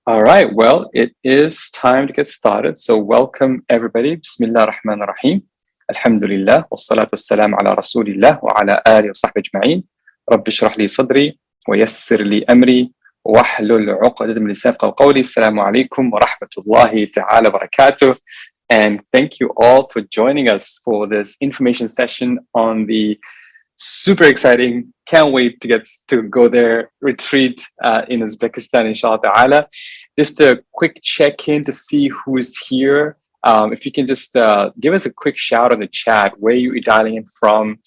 All right, well, it is time to get started. So welcome everybody. Bismillah ar-Rahman ar-Rahim. Alhamdulillah. Wassalatu wassalamu ala Rasulillah wa ala alihi wa sahbihi ajma'in. Rabbi shrah li sadri wa yassir li amri wa hlul 'uqdatan min lisani yafqahu qawli. Assalamu alaikum wa rahmatullahi ta'ala wa barakatuh. And thank you all for joining us for this information session on the super exciting, can't wait to go there, retreat in Uzbekistan, inshallah ta'ala. Just a quick check-in to see who's here. If you can just give us a quick shout on the chat, where you're dialing in from,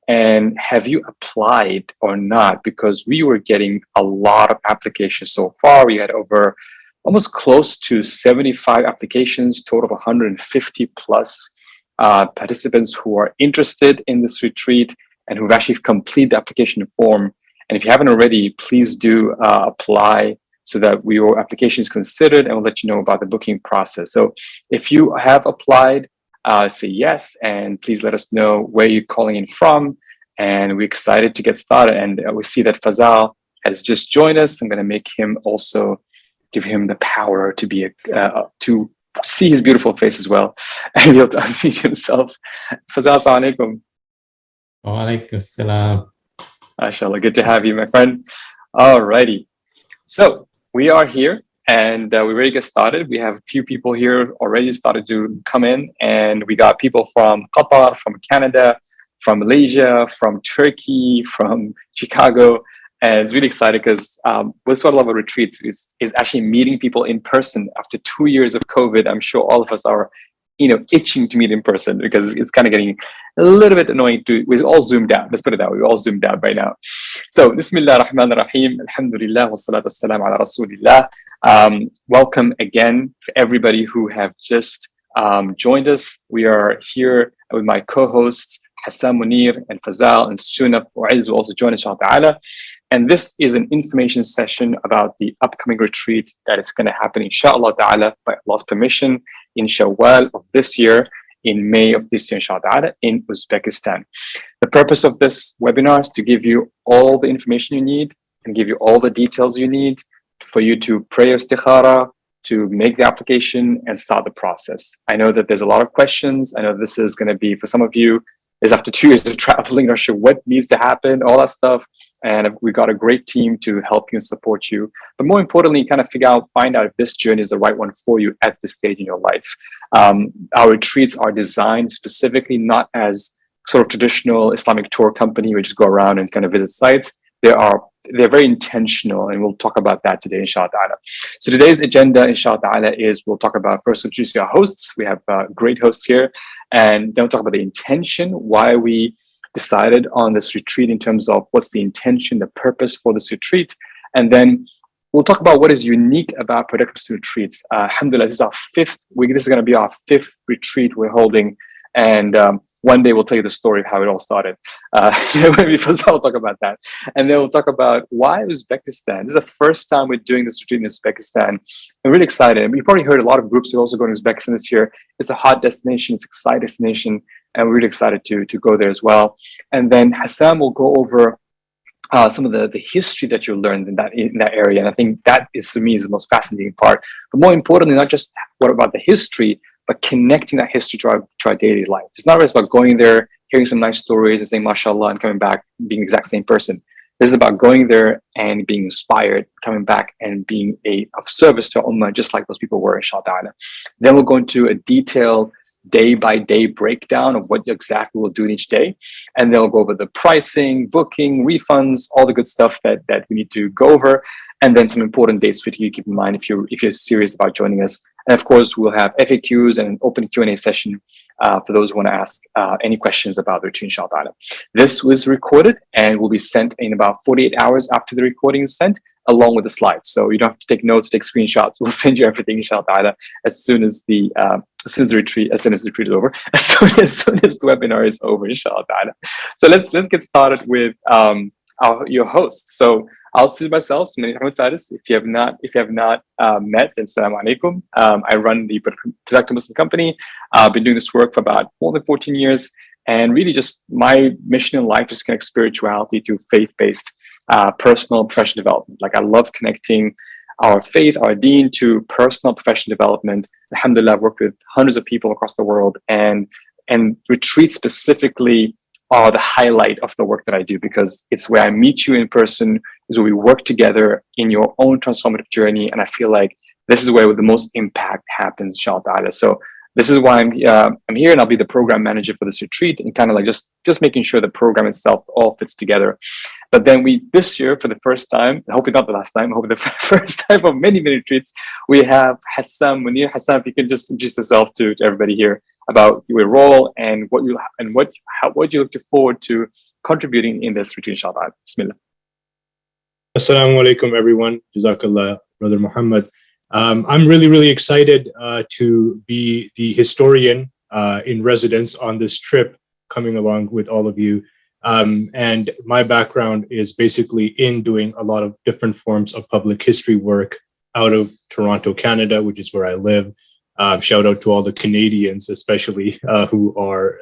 and have you applied or not? Because we were getting a lot of applications so far. We had over almost close to 75 applications, total of 150 plus participants who are interested in this retreat and who've actually completed the application form. And if you haven't already, please do apply so that your application is considered, and we'll let you know about the booking process. So if you have applied, say yes, and please let us know where you're calling in from. And we're excited to get started. And we see that Fazal has just joined us. I'm going to give him the power to be to see his beautiful face as well and be able to unmute himself. Fazal, assalamu alaikum. Walaikum salam. MashaAllah, good to have you, my friend. Alrighty. So we are here and we're ready to get started. We have a few people here already started to come in, and we got people from Qatar, from Canada, from Malaysia, from Turkey, from Chicago. And it's really exciting because what's what I love about retreats is actually meeting people in person after 2 years of COVID. I'm sure all of us are itching to meet in person because it's kind of getting a little bit annoying we're all zoomed out. Let's put it that way. We're all zoomed out right now. So, Bismillah ar-Rahman ar-Rahim. Alhamdulillah. Wassalatu wassalamu ala Rasulillah. Welcome again for everybody who have just joined us. We are here with my co-hosts, Hassam Munir and Fazal, and Sunab U'izz will also join us, inshaAllah ta'ala. And this is an information session about the upcoming retreat that is going to happen, inshaAllah ta'ala, by Allah's permission, in Shawwal of this year, in May of this year, inshaAllah ta'ala, in Uzbekistan. The purpose of this webinar is to give you all the information you need and give you all the details you need for you to pray your istikhara, to make the application and start the process. I know that there's a lot of questions. I know this is going to be, for some of you, is after 2 years of traveling, not sure what needs to happen, all that stuff. And we got a great team to help you and support you. But more importantly, kind of find out if this journey is the right one for you at this stage in your life. Our retreats are designed specifically not as sort of traditional Islamic tour company where you just go around and kind of visit sites. They're very intentional, and we'll talk about that today, inshaAllah ta'ala. So today's agenda, inshaAllah ta'ala, is we'll talk about first introducing our hosts. We have great hosts here, and then we'll talk about the intention, why we decided on this retreat in terms of what's the intention, the purpose for this retreat, and then we'll talk about what is unique about Productive retreats. Alhamdulillah, this is going to be our fifth retreat we're holding, and one day we'll tell you the story of how it all started. Maybe first I'll talk about that. And then we'll talk about why Uzbekistan. This is the first time we're doing this retreat in Uzbekistan. I'm really excited. And you've probably heard a lot of groups are also going to Uzbekistan this year. It's a hot destination. It's an exciting destination. And we're really excited to go there as well. And then Hassam will go over some of the history that you learned in that area. And I think that is, to me, is the most fascinating part. But more importantly, not just what about the history, but connecting that history to our daily life. It's not just about going there, hearing some nice stories and saying mashallah and coming back being the exact same person. This is about going there and being inspired, coming back and being of service to Ummah, just like those people were, inshaAllah. Then we'll go into a detailed day-by-day breakdown of what exactly we'll do in each day. And then we'll go over the pricing, booking, refunds, all the good stuff that we need to go over. And then some important dates for you to keep in mind if you're serious about joining us. And of course, we'll have FAQs and an open Q&A session for those who want to ask any questions about the retreat, inshaAllah. This was recorded and will be sent in about 48 hours after the recording is sent, along with the slides. So you don't have to take notes, take screenshots. We'll send you everything, inshaAllah, as soon as the retreat is over, as soon as the webinar is over, inshaAllah. So let's get started with your host. So I'll introduce myself, Mohammed Faris. If you have not met, then Assalamu alaikum. I run the Productive Muslim company. I've been doing this work for about more than 14 years. And really just my mission in life is to connect spirituality to faith-based personal and professional development. Like I love connecting our faith, our deen, to personal professional development. Alhamdulillah, I've worked with hundreds of people across the world, and retreats specifically are the highlight of the work that I do, because it's where I meet you in person, is where we work together in your own transformative journey. And I feel like this is where the most impact happens, inshaAllah. So this is why I'm here, and I'll be the program manager for this retreat, and kind of like just making sure the program itself all fits together. But then this year, for the first time, and hopefully not the last time, hopefully the first time of many retreats, we have Hassam Munir. Hassam, if you can just introduce yourself to everybody here about your role and what you look forward to contributing in this retreat, inshallah. Bismillah. Assalamu alaikum, everyone. Jazakallah, Brother Muhammad. I'm really excited to be the historian in residence on this trip, coming along with all of you. And my background is basically in doing a lot of different forms of public history work out of Toronto, Canada, which is where I live. Shout out to all the Canadians, especially who are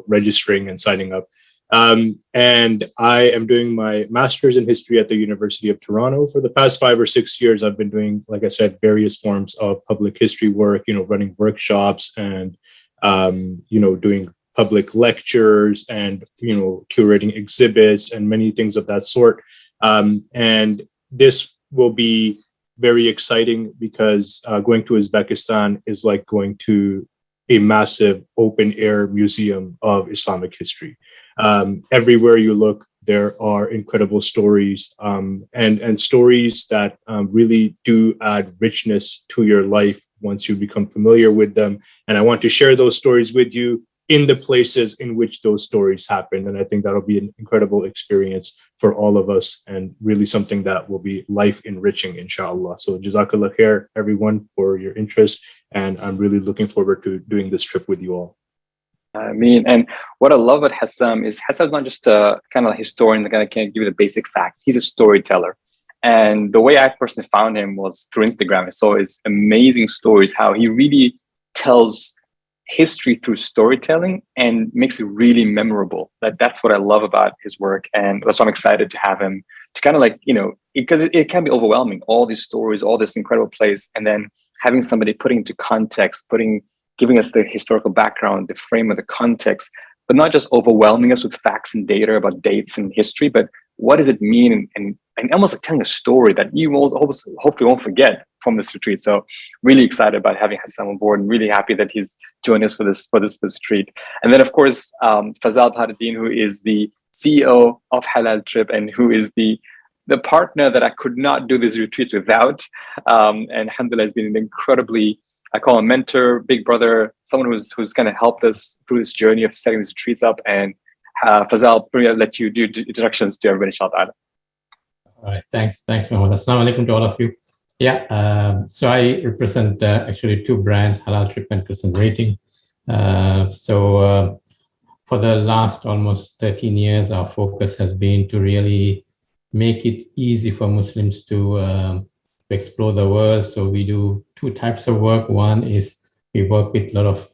registering and signing up. And I am doing my master's in history at the University of Toronto. For the past 5 or 6 years, I've been doing, like I said, various forms of public history work, running workshops and, doing public lectures and, curating exhibits and many things of that sort. And this will be very exciting because going to Uzbekistan is like going to a massive open air museum of Islamic history. Everywhere you look, there are incredible stories and stories that really do add richness to your life once you become familiar with them. And I want to share those stories with you in the places in which those stories happen. And I think that'll be an incredible experience for all of us, and really something that will be life enriching, inshallah. So Jazakallah khair, everyone, for your interest. And I'm really looking forward to doing this trip with you all. I mean, and what I love about Hassam is Hassam's not just a kind of historian that kind of can give you the basic facts. He's a storyteller. And the way I personally found him was through Instagram. I saw his amazing stories, how he really tells history through storytelling and makes it really memorable. That's what I love about his work. And that's why I'm excited to have him to kind of like, because it can be overwhelming, all these stories, all this incredible place. And then having somebody putting into context, giving us the historical background, the frame of the context, but not just overwhelming us with facts and data about dates and history, but what does it mean? And almost like telling a story that you will hopefully won't forget from this retreat. So really excited about having Hassam on board, and really happy that he's joined us for this retreat. And then of course, Fazal Bahardeen, who is the CEO of HalalTrip and who is the partner that I could not do this retreat without. And alhamdulillah, has been an incredibly, I call him mentor, big brother, someone who's kind of helped us through this journey of setting these retreats up. And Fazal, I'll let you do introductions to everybody, inshallah. All right, thanks, Mohammed. Assalamu alaikum to all of you. Yeah, so I represent actually two brands, HalalTrip and Crescent Rating. For the last almost 13 years, our focus has been to really make it easy for Muslims to explore the world. So we do two types of work. One is we work with a lot of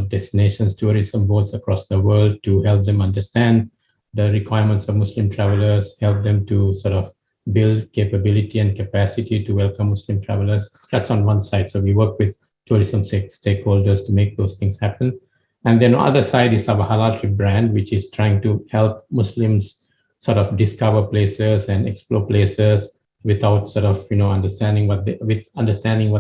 destinations, tourism boards across the world to help them understand the requirements of Muslim travelers, help them to sort of build capability and capacity to welcome Muslim travelers. That's on one side. So we work with tourism stakeholders to make those things happen. And then on the other side is our HalalTrip brand, which is trying to help Muslims sort of discover places and explore places without sort of understanding what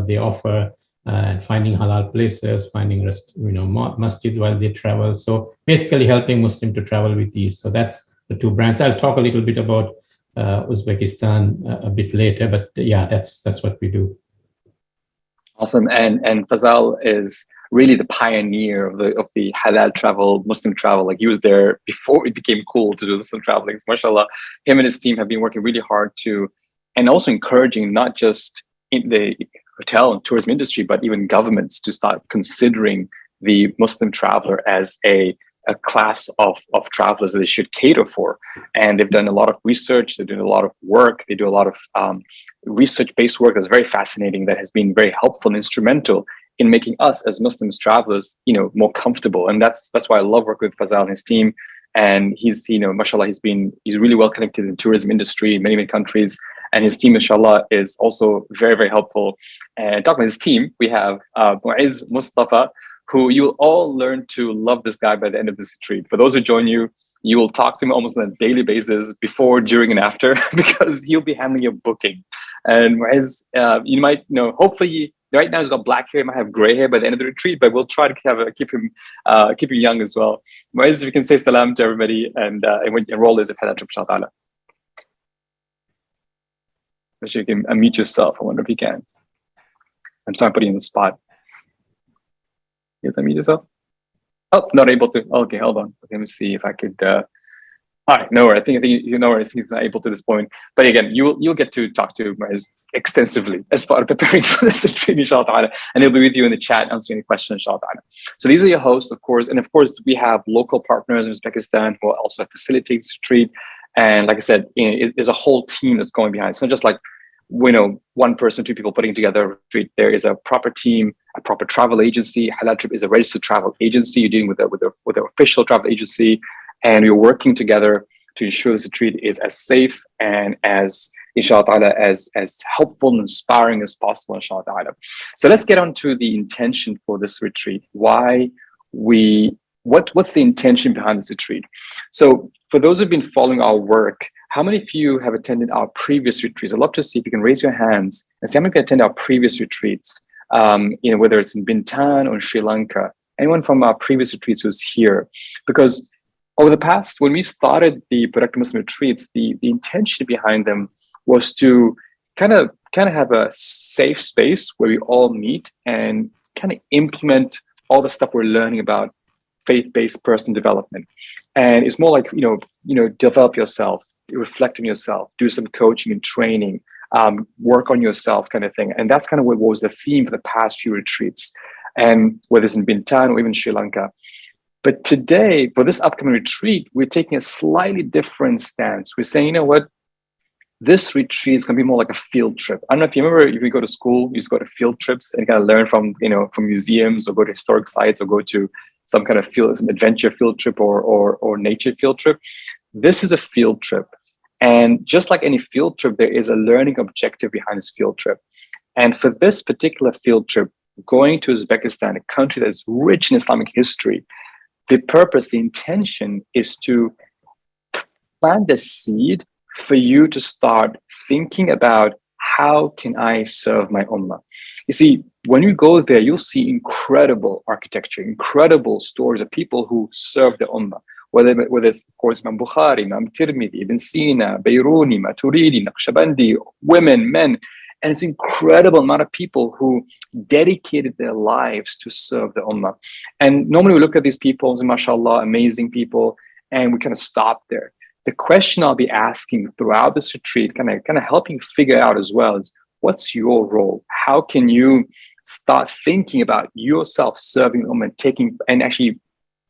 they offer, and finding halal places, finding masjids while they travel. So basically helping Muslim to travel with ease. So that's the two brands. I'll talk a little bit about Uzbekistan a bit later, but yeah, that's what we do. Awesome. And Fazal is really the pioneer of the halal travel, Muslim travel. Like he was there before it became cool to do Muslim traveling. So mashallah, him and his team have been working really hard to, and also encouraging not just in the hotel and tourism industry, but even governments to start considering the Muslim traveler as a class of travelers that they should cater for. And they've done a lot of research, they're doing a lot of work, they do a lot of research-based work that's very fascinating, that has been very helpful and instrumental in making us as Muslims travelers, more comfortable. And that's why I love working with Fazal and his team. And he's, mashallah, he's really well connected in the tourism industry in many countries. And his team, inshallah, is also very, very helpful. And talking about his team, we have Mu'izz Mustafa, who you'll all learn to love this guy by the end of this retreat. For those who join you, you will talk to him almost on a daily basis, before, during, and after, because he'll be handling your booking. And Mu'izz, you might know, hopefully, right now he's got black hair, he might have gray hair by the end of the retreat, but we'll try to keep him young as well. Mu'izz, if you can say salam to everybody and when your role is at HalalTrip, inshaAllah. Make sure you can unmute yourself. I wonder if you can. I'm sorry, I'm putting you on the spot. You have to unmute yourself? Oh, not able to. Okay, hold on. Let me see if I could. All right, no worries. I think you know. I think he's not able to this point. But again, you'll get to talk to Mu'izz extensively as part of preparing for this retreat, inshaAllah, and he'll be with you in the chat answering any questions, inshaAllah. So these are your hosts, of course, and of course we have local partners in Uzbekistan who also facilitate this retreat. And like I said, there's a whole team that's going behind. It's not just like, one person, two people putting together a retreat. There is a proper team, a proper travel agency. HalalTrip is a registered travel agency. You're dealing with an official travel agency, and you're working together to ensure this retreat is as safe and as, inshaAllah, as helpful and inspiring as possible, inshaAllah. So let's get on to the intention for this retreat. What's the intention behind this retreat? So for those who've been following our work, how many of you have attended our previous retreats? I'd love to see if you can raise your hands and say, how many can attend our previous retreats, whether it's in Bintan or in Sri Lanka. Anyone from our previous retreats who's here? Because over the past, when we started the Productive Muslim retreats, the intention behind them was to kind of have a safe space where we all meet and kind of implement all the stuff we're learning about faith-based personal development. And it's more like, develop yourself, reflect on yourself, do some coaching and training, work on yourself kind of thing. And that's kind of what was the theme for the past few retreats, and whether it's in Bintan or even Sri Lanka. But today, for this upcoming retreat, we're taking a slightly different stance. We're saying, this retreat is going to be more like a field trip. I don't know if you remember, if you go to school, you just go to field trips and kind of learn from museums, or go to historic sites, or go to some kind of adventure field trip or nature field trip. This is a field trip. And just like any field trip, there is a learning objective behind this field trip. And for this particular field trip, going to Uzbekistan, a country that's rich in Islamic history, the purpose, the intention is to plant the seed for you to start thinking about, how can I serve my ummah? You see, when you go there, you'll see incredible architecture, incredible stories of people who serve the ummah. Whether it's, of course, Imam Bukhari, Imam Tirmidhi, Ibn Cena, Biruni, Mathuridi, Naqshbandi, women, men. And it's an incredible amount of people who dedicated their lives to serve the ummah. And normally we look at these people and, mashallah, amazing people, and we kind of stop there. The question I'll be asking throughout this retreat, kind of helping figure out as well, is what's your role? How can you start thinking about yourself serving the ummah,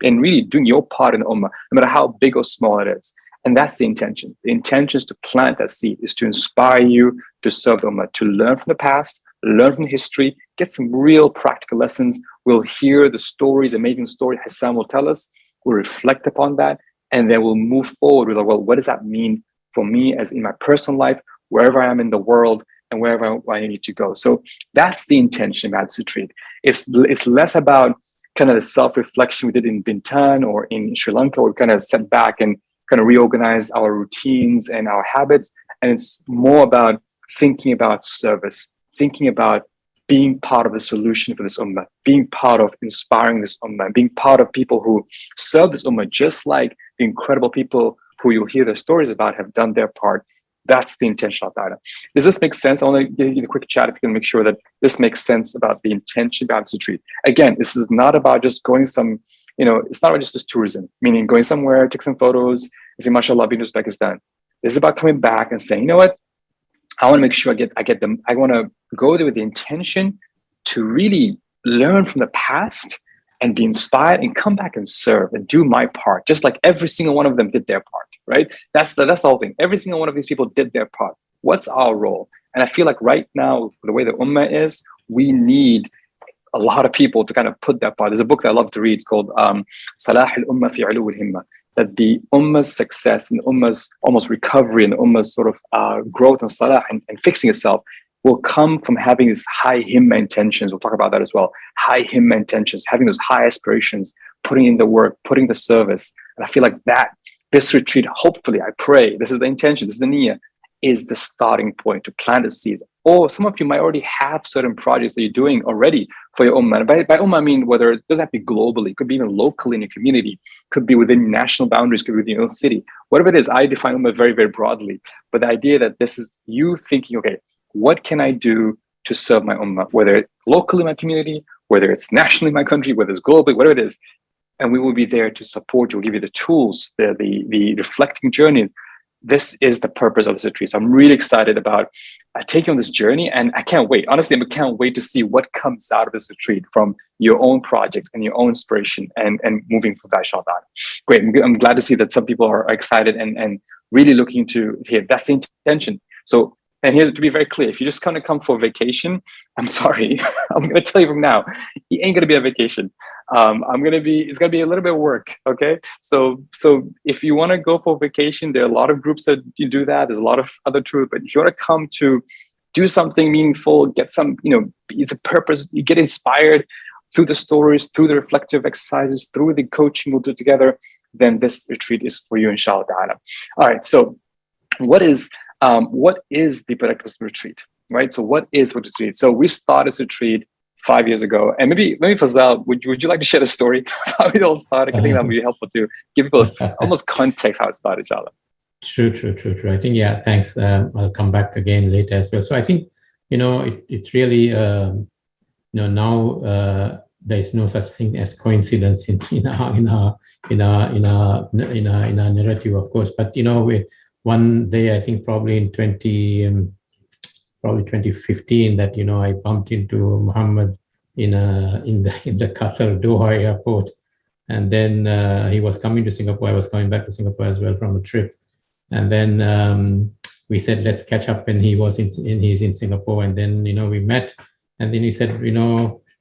and really doing your part in the ummah, no matter how big or small it is? And that's the intention. The intention is to plant that seed, is to inspire you to serve the ummah, to learn from the past, learn from history, get some real practical lessons. We'll hear the stories, amazing story Hassam will tell us. We'll reflect upon that, and then we'll move forward with, what does that mean for me as in my personal life, wherever I am in the world, and wherever I need to go. So that's the intention about this retreat. It's less about kind of the self-reflection we did in Bintan or in Sri Lanka, where we kind of sat back and kind of reorganize our routines and our habits. And it's more about thinking about service, thinking about being part of the solution for this ummah, being part of inspiring this ummah, being part of people who serve this ummah, just like the incredible people who you'll hear their stories about have done their part. That's the intention of that. Does this make sense? I want to give you a quick chat if you can make sure that this makes sense about the intention about this retreat. Again, this is not about just going it's not just tourism, meaning going somewhere, take some photos, and say, mashallah, been to Uzbekistan. This is about coming back and saying, I want to make sure I get them. I want to go there with the intention to really learn from the past and be inspired and come back and serve and do my part, just like every single one of them did their part, right? That's the whole thing. Every single one of these people did their part. What's our role? And I feel like right now, the way the ummah is, we need a lot of people to kind of put that part. There's a book that I love to read. It's called Salah al-Ummah fi Ulu al-Himma. that the Ummah's success and the Ummah's almost recovery and the Ummah's sort of growth and salah and fixing itself will come from having these high himma intentions. We'll talk about that as well. High himma intentions, having those high aspirations, putting in the work, putting the service. And I feel like that this retreat, hopefully, I pray, this is the intention, this is the niyyah, is the starting point to plant the seeds. Or some of you might already have certain projects that you're doing already for your ummah. And by ummah, I mean whether it doesn't have to be globally, it could be even locally in your community, could be within national boundaries, could be within your own city. Whatever it is, I define ummah very, very broadly. But the idea that this is you thinking, okay, what can I do to serve my ummah? Whether it's locally in my community, whether it's nationally in my country, whether it's globally, whatever it is. And we will be there to support you, we'll give you the tools, the reflecting journeys. This is the purpose of this retreat. So I'm really excited about taking on this journey, and I can't wait. Honestly, I can't wait to see what comes out of this retreat from your own projects and your own inspiration and moving for that, inshaAllah. Great. I'm glad to see that some people are excited and really looking to hear. That's the intention. So, and here's to be very clear, if you're just going to come for vacation, I'm sorry, I'm going to tell you from now, it ain't going to be a vacation. It's going to be a little bit of work. Okay. So if you want to go for vacation, there are a lot of groups that you do that. There's a lot of other tools, but if you want to come to do something meaningful, get some, it's a purpose, you get inspired through the stories, through the reflective exercises, through the coaching we'll do together, then this retreat is for you, inshallah. All right. So what is the Productive Retreat, right? So what is retreat? So we started this retreat 5 years ago, and maybe Fazal, would you like to share the story how it all started? I think that would be helpful to give people almost context how it started, inshallah. True. I think, yeah, thanks. I'll come back again later as well. So I think, it's really, now there is no such thing as coincidence in our narrative, of course. But one day, I think probably in 2015, that I bumped into Muhammad in the Qatar Doha airport, and then he was coming to Singapore. I was coming back to Singapore as well from a trip, and then we said let's catch up. And he's in Singapore, and then we met, and then he said we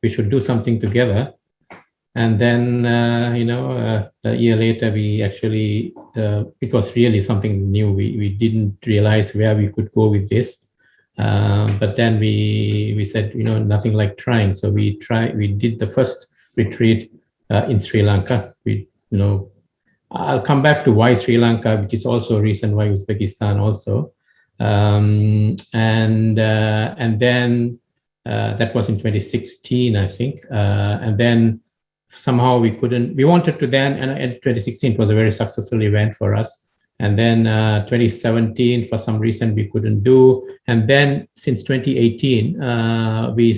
should do something together. And then, a year later, we actually, it was really something new. We didn't realize where we could go with this. But then we said, nothing like trying. So we did the first retreat in Sri Lanka. I'll come back to why Sri Lanka, which is also a reason why Uzbekistan also. And then that was in 2016, I think. And then, somehow we wanted to then, and in 2016 it was a very successful event for us. And then 2017, for some reason we couldn't do. And then since 2018, we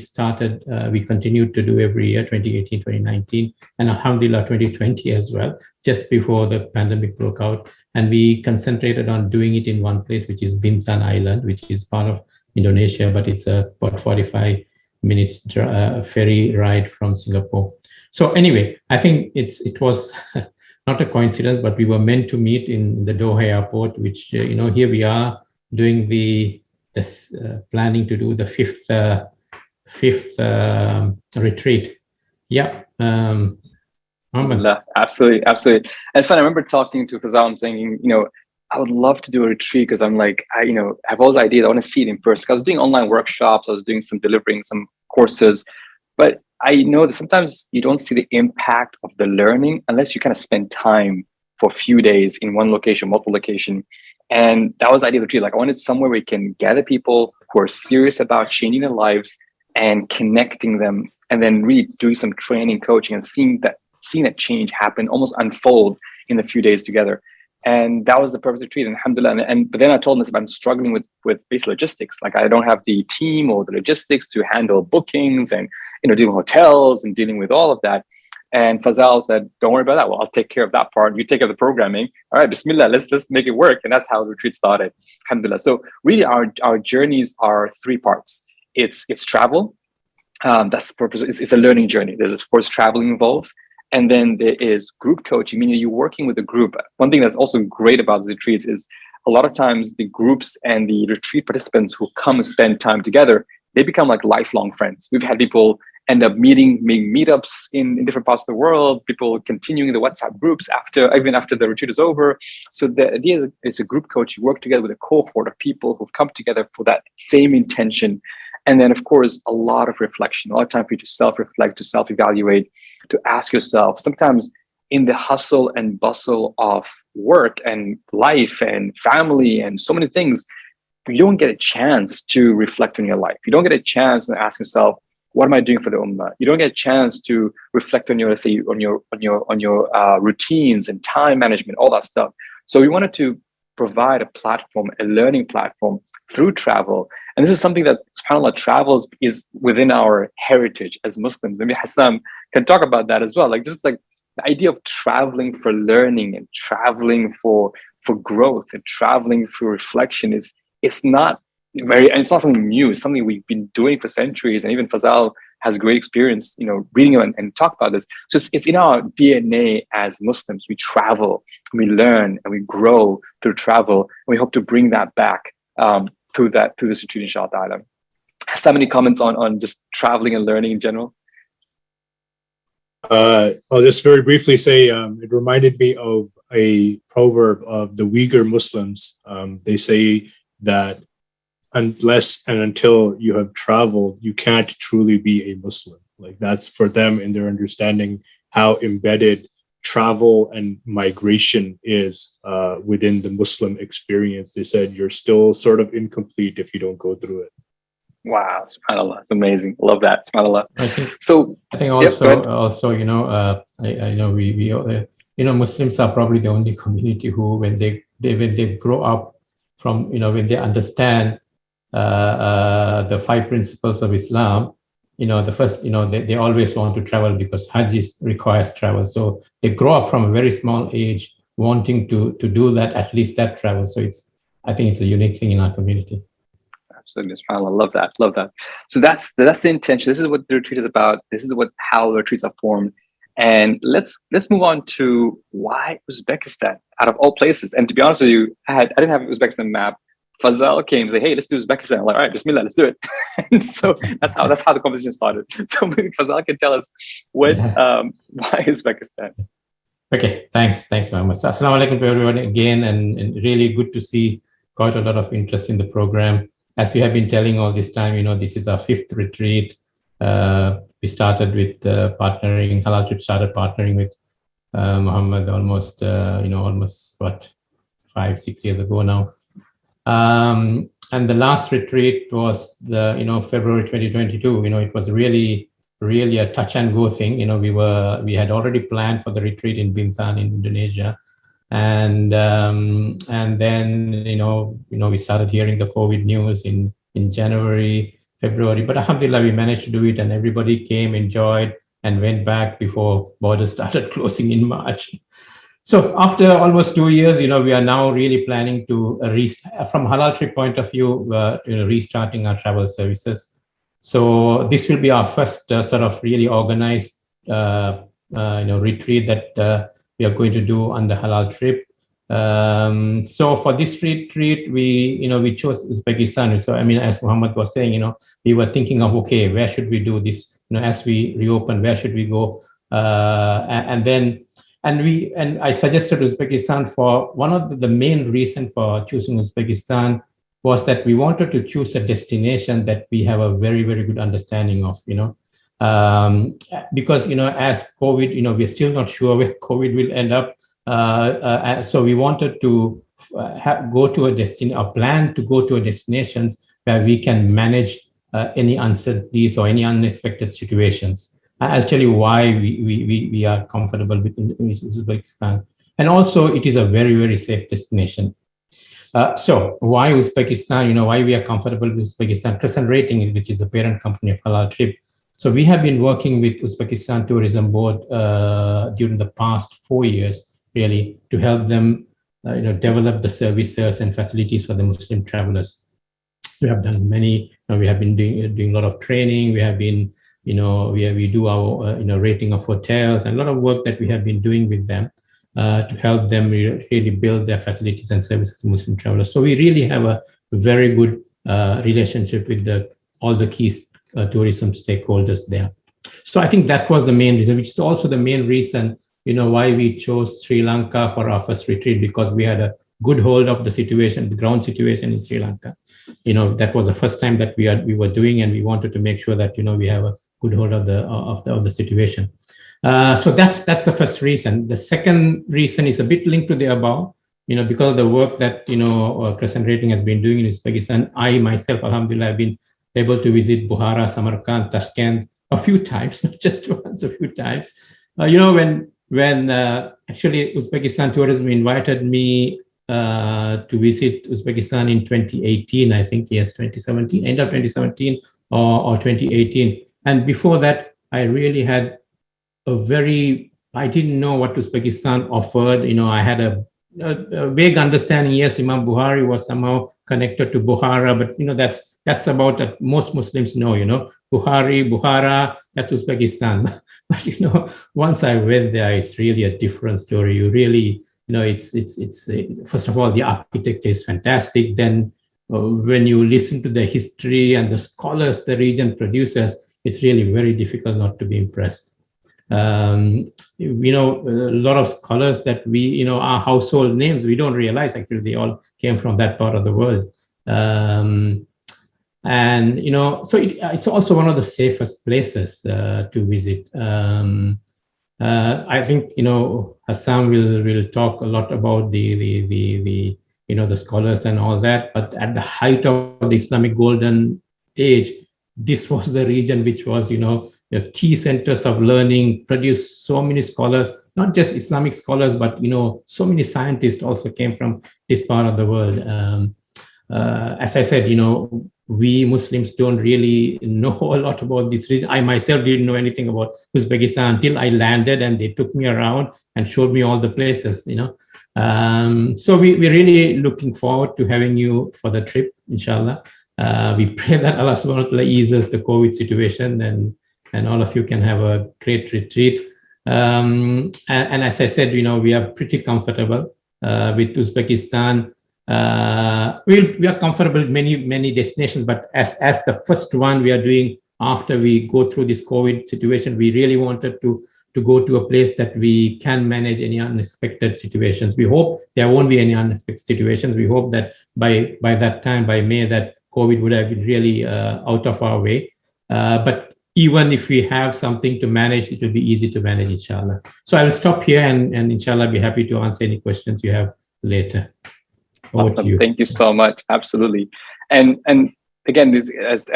continued to do every year, 2018, 2019, and alhamdulillah 2020 as well, just before the pandemic broke out. And we concentrated on doing it in one place, which is Bintan Island, which is part of Indonesia, but it's about 45 minutes ferry ride from Singapore. So anyway, I think it was not a coincidence, but we were meant to meet in the Doha airport, which, here we are doing planning to do the fifth retreat. Yeah. Absolutely. And it's fun. I remember talking to Fazal and saying, I would love to do a retreat because I'm like, I have all these ideas. I want to see it in person. I was doing online workshops. I was doing delivering some courses, but I know that sometimes you don't see the impact of the learning unless you kind of spend time for a few days in one location, multiple location. And that was the idea of the retreat. Like I wanted somewhere where we can gather people who are serious about changing their lives and connecting them, and then really doing some training, coaching, and seeing that change happen, almost unfold in the few days together. And that was the purpose of the retreat, and alhamdulillah. But then I told them I'm struggling with basic logistics. Like I don't have the team or the logistics to handle bookings and dealing with hotels and dealing with all of that. And Fazal said, "Don't worry about that. Well, I'll take care of that part. You take care of the programming. All right, Bismillah. Let's make it work." And that's how the retreat started, alhamdulillah. So really, our journeys are three parts. It's travel. That's the purpose. It's a learning journey. There's of course traveling involved. And then there is group coaching, meaning you're working with a group. One thing that's also great about the retreats is a lot of times the groups and the retreat participants who come and spend time together, they become like lifelong friends. We've had people end up making meetups in different parts of the world, people continuing the WhatsApp groups even after the retreat is over. So the idea is a group coach. You work together with a cohort of people who've come together for that same intention. And then, of course, a lot of reflection, a lot of time for you to self-reflect, to self-evaluate, to ask yourself. Sometimes in the hustle and bustle of work and life and family and so many things, you don't get a chance to reflect on your life. You don't get a chance to ask yourself, what am I doing for the Ummah? You don't get a chance to reflect on your, let's say, on your routines and time management, all that stuff. So we wanted to provide a platform, a learning platform through travel. And this is something that, subhanAllah, travels is within our heritage as Muslims. Maybe Hassam can talk about that as well. Like just like the idea of traveling for learning and traveling for growth and traveling for reflection it's not something new. It's something we've been doing for centuries. And even Fazal has great experience, reading and talk about this. So it's in our DNA as Muslims. We travel, we learn, and we grow through travel. And we hope to bring that back through this retreat, inshaAllah. Hassam, any comments on just traveling and learning in general? I'll just very briefly say it reminded me of a proverb of the Uyghur Muslims. They say that unless and until you have traveled, you can't truly be a Muslim. Like that's for them in their understanding how embedded travel and migration is within the Muslim experience. They said you're still sort of incomplete if you don't go through it. Wow, subhanAllah, it's amazing. Love that, subhanAllah. I think also, I know we Muslims are probably the only community who, when they grow up from, when they understand the 5 principles of Islam, the first, they always want to travel because Hajj requires travel. So they grow up from a very small age wanting to do that, at least that travel. So I think it's a unique thing in our community. Absolutely, subhanAllah, love that. So that's the intention. This is what the retreat is about. This is how the retreats are formed. And let's move on to why Uzbekistan, out of all places. And to be honest with you, I didn't have an Uzbekistan map. Fazal came and said, "Hey, let's do Uzbekistan." I'm like, all right, Bismillah, let's do it. And so that's how the conversation started. So maybe Fazal can tell us why Uzbekistan. Okay, thanks, Mohammed. So, assalamu alaikum to everyone again, and really good to see quite a lot of interest in the program. As we have been telling all this time, this is our 5th retreat. We started with HalalTrip started partnering with Muhammad almost 5-6 years ago now. And the last retreat was February 2022. It was really a touch and go thing. We had already planned for the retreat in Bintan in Indonesia. And then we started hearing the COVID news in January, February, but alhamdulillah we managed to do it, and everybody came, enjoyed, and went back before borders started closing in March. So after almost 2 years, we are now really planning to from HalalTrip point of view, restarting our travel services. So this will be our first sort of really organized retreat that we are going to do on the HalalTrip. So for this retreat, we chose Uzbekistan. So as Muhammad was saying, we were thinking of, okay, where should we do this? As we reopen, where should we go? And I suggested Uzbekistan for one of the main reason for choosing Uzbekistan was that we wanted to choose a destination that we have a very, very good understanding of, because, as COVID, we're still not sure where COVID will end up. So we wanted to go to a destination, or plan to go to a destinations where we can manage any uncertainties or any unexpected situations. I'll tell you why we are comfortable with Uzbekistan. And also, it is a very, very safe destination. So why Uzbekistan? Why we are comfortable with Uzbekistan? Present Rating, which is the parent company of HalalTrip. So we have been working with Uzbekistan Tourism Board during the past 4 years, really, to help them develop the services and facilities for the Muslim travelers. We have done many. We have been doing a lot of training. We have been, we do our rating of hotels, and a lot of work that we have been doing with them to help them really build their facilities and services to Muslim travelers. So we really have a very good relationship with all the key tourism stakeholders there. So I think that was the main reason, which is also the main reason, why we chose Sri Lanka for our first retreat, because we had a good hold of the situation, the ground situation in Sri Lanka. That was the first time that we were doing, and we wanted to make sure that, we have a good hold of the situation. So that's the first reason. The second reason is a bit linked to the above, because of the work that, Crescent Rating has been doing in Uzbekistan. I myself, alhamdulillah, have been able to visit Bukhara, Samarkand, Tashkent a few times, not just once, a few times. When actually Uzbekistan Tourism invited me to visit Uzbekistan in 2018, I think, yes, 2017, end of 2017 or 2018. And before that, I really had I didn't know what Uzbekistan offered. I had a vague understanding. Yes, Imam Bukhari was somehow connected to Bukhara, but that's about that most Muslims know. Bukhara, that's Uzbekistan. But once I went there, it's really a different story. You really, it's first of all, the architecture is fantastic. Then when you listen to the history and the scholars the region produces, it's really very difficult not to be impressed. A lot of scholars that are household names, we don't realize actually they all came from that part of the world. And so it's also one of the safest places to visit. I think Hassam will talk a lot about the scholars and all that. But at the height of the Islamic Golden Age, this was the region which was the key centers of learning, produced so many scholars, not just Islamic scholars, but so many scientists also came from this part of the world. As I said, we Muslims don't really know a lot about this region. I myself didn't know anything about Uzbekistan until I landed and they took me around and showed me all the places, So we're really looking forward to having you for the trip, inshallah. We pray that Allah subhanahu wa ta'ala eases the COVID situation and all of you can have a great retreat. And as I said, we are pretty comfortable with Uzbekistan. We are comfortable with many destinations, but as the first one we are doing after we go through this COVID situation, we really wanted to go to a place that we can manage any unexpected situations. We hope there won't be any unexpected situations. We hope that by that time, by May, that COVID would have been really out of our way. But even if we have something to manage, it will be easy to manage, inshallah. So I will stop here and inshallah be happy to answer any questions you have later. Awesome. Thank you so much. Absolutely. And again, this, as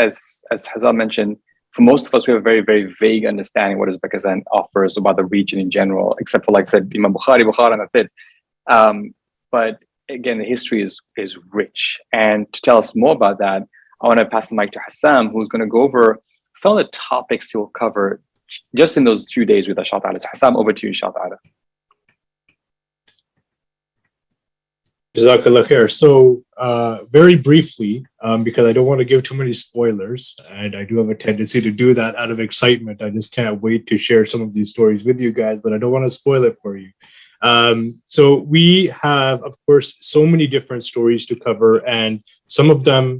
Hassam mentioned, for most of us, we have a very, very vague understanding what Uzbekistan offers about the region in general, except for, like I said, Imam Bukhari, and that's it. But again, the history is rich. And to tell us more about that, I want to pass the mic to Hassam, who's going to go over some of the topics he'll cover just in those few days with us, inshaAllah. So Hassam, over to you, inshaAllah. Jazakallah khair. So very briefly, because I don't want to give too many spoilers, and I do have a tendency to do that out of excitement. I just can't wait to share some of these stories with you guys, but I don't want to spoil it for you. So we have, of course, so many different stories to cover, and some of them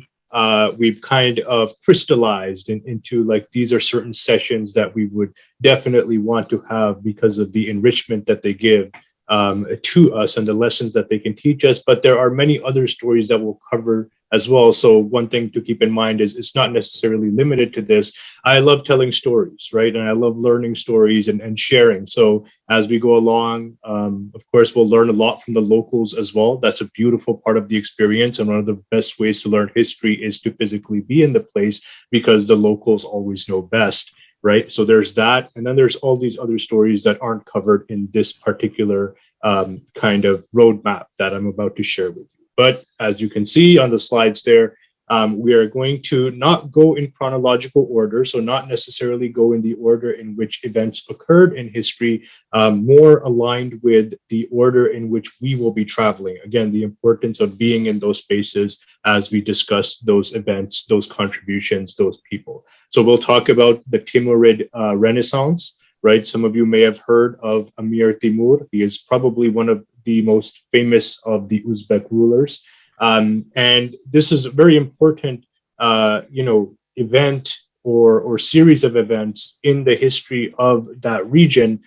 we've kind of crystallized into like, these are certain sessions that we would definitely want to have because of the enrichment that they give to us and the lessons that they can teach us. But there are many other stories that we'll cover as well. So one thing to keep in mind is it's not necessarily limited to this. I love telling stories, right? And I love learning stories and sharing. So as we go along, of course, we'll learn a lot from the locals as well. That's a beautiful part of the experience. And one of the best ways to learn history is to physically be in the place, because the locals always know best. Right. So there's that. And then there's all these other stories that aren't covered in this particular kind of roadmap that I'm about to share with you. But as you can see on the slides there, we are going to not go in chronological order, so not necessarily go in the order in which events occurred in history, more aligned with the order in which we will be traveling. Again, the importance of being in those spaces as we discuss those events, those contributions, those people. So we'll talk about the Timurid Renaissance, right? Some of you may have heard of Amir Timur. He is probably one of the most famous of the Uzbek rulers. And this is a very important, event or series of events in the history of that region,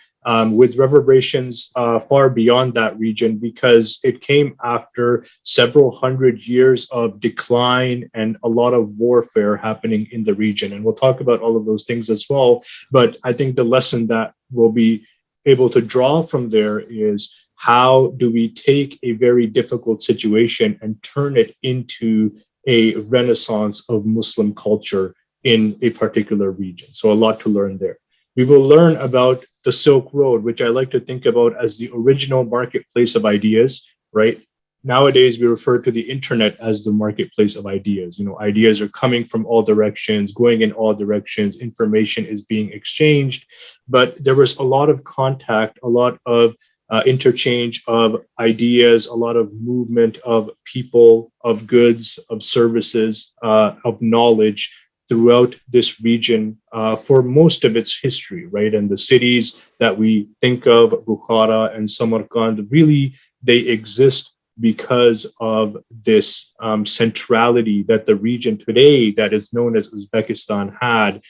with reverberations far beyond that region, because it came after several hundred years of decline and a lot of warfare happening in the region. And we'll talk about all of those things as well. But I think the lesson that we'll be able to draw from there is, how do we take a very difficult situation and turn it into a renaissance of Muslim culture in a particular region? So a lot to learn there. We will learn about the Silk Road, which I like to think about as the original marketplace of ideas, right? Nowadays, we refer to the internet as the marketplace of ideas. You know, ideas are coming from all directions, going in all directions, information is being exchanged, but there was a lot of contact, a lot of interchange of ideas, a lot of movement of people, of goods, of services, of knowledge throughout this region for most of its history, right? And the cities that we think of, Bukhara and Samarkand, really, they exist because of this centrality that the region today that is known as Uzbekistan had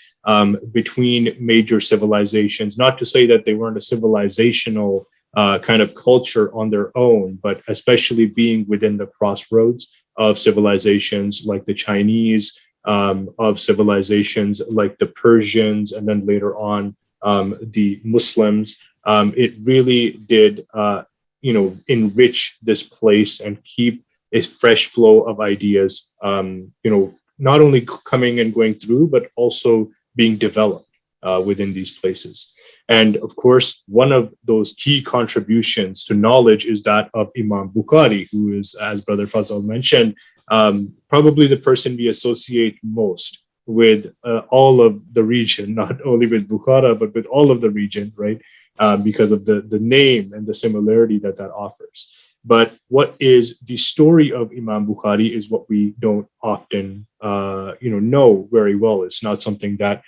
between major civilizations. Not to say that they weren't a civilizational kind of culture on their own, but especially being within the crossroads of civilizations like the Chinese, of civilizations like the Persians, and then later on the Muslims. It really did, enrich this place and keep a fresh flow of ideas, not only coming and going through, but also being developed within these places. And of course, one of those key contributions to knowledge is that of Imam Bukhari, who is, as Brother Fazal mentioned, probably the person we associate most with all of the region, not only with Bukhara, but with all of the region, right? Because of the name and the similarity that offers. But what is the story of Imam Bukhari is what we don't often, know very well. It's not something that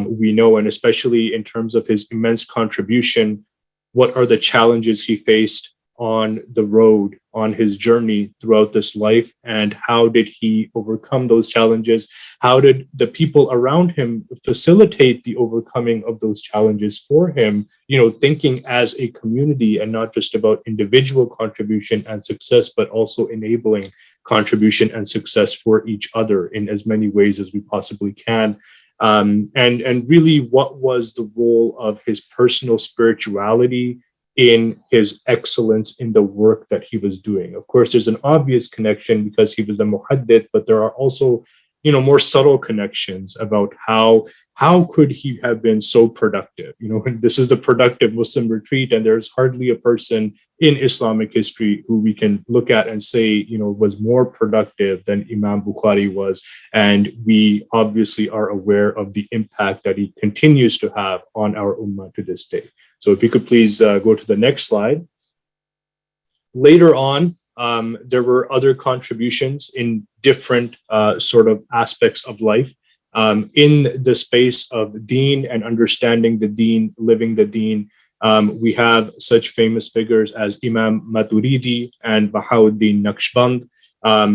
we know, and especially in terms of his immense contribution, what are the challenges he faced on the road, on his journey throughout this life, and how did he overcome those challenges? How did the people around him facilitate the overcoming of those challenges for him, thinking as a community and not just about individual contribution and success, but also enabling contribution and success for each other in as many ways as we possibly can. And really, what was the role of his personal spirituality in his excellence in the work that he was doing? Of course, there's an obvious connection because he was a muhaddith, but there are also, more subtle connections about how could he have been so productive? This is the productive Muslim retreat, and there's hardly a person in Islamic history who we can look at and say, was more productive than Imam Bukhari was. And we obviously are aware of the impact that he continues to have on our Ummah to this day. So if you could please go to the next slide. Later on, there were other contributions in different sort of aspects of life. In the space of deen and understanding the deen, living the deen, we have such famous figures as Imam Maturidi and Bahauddin Naqshband.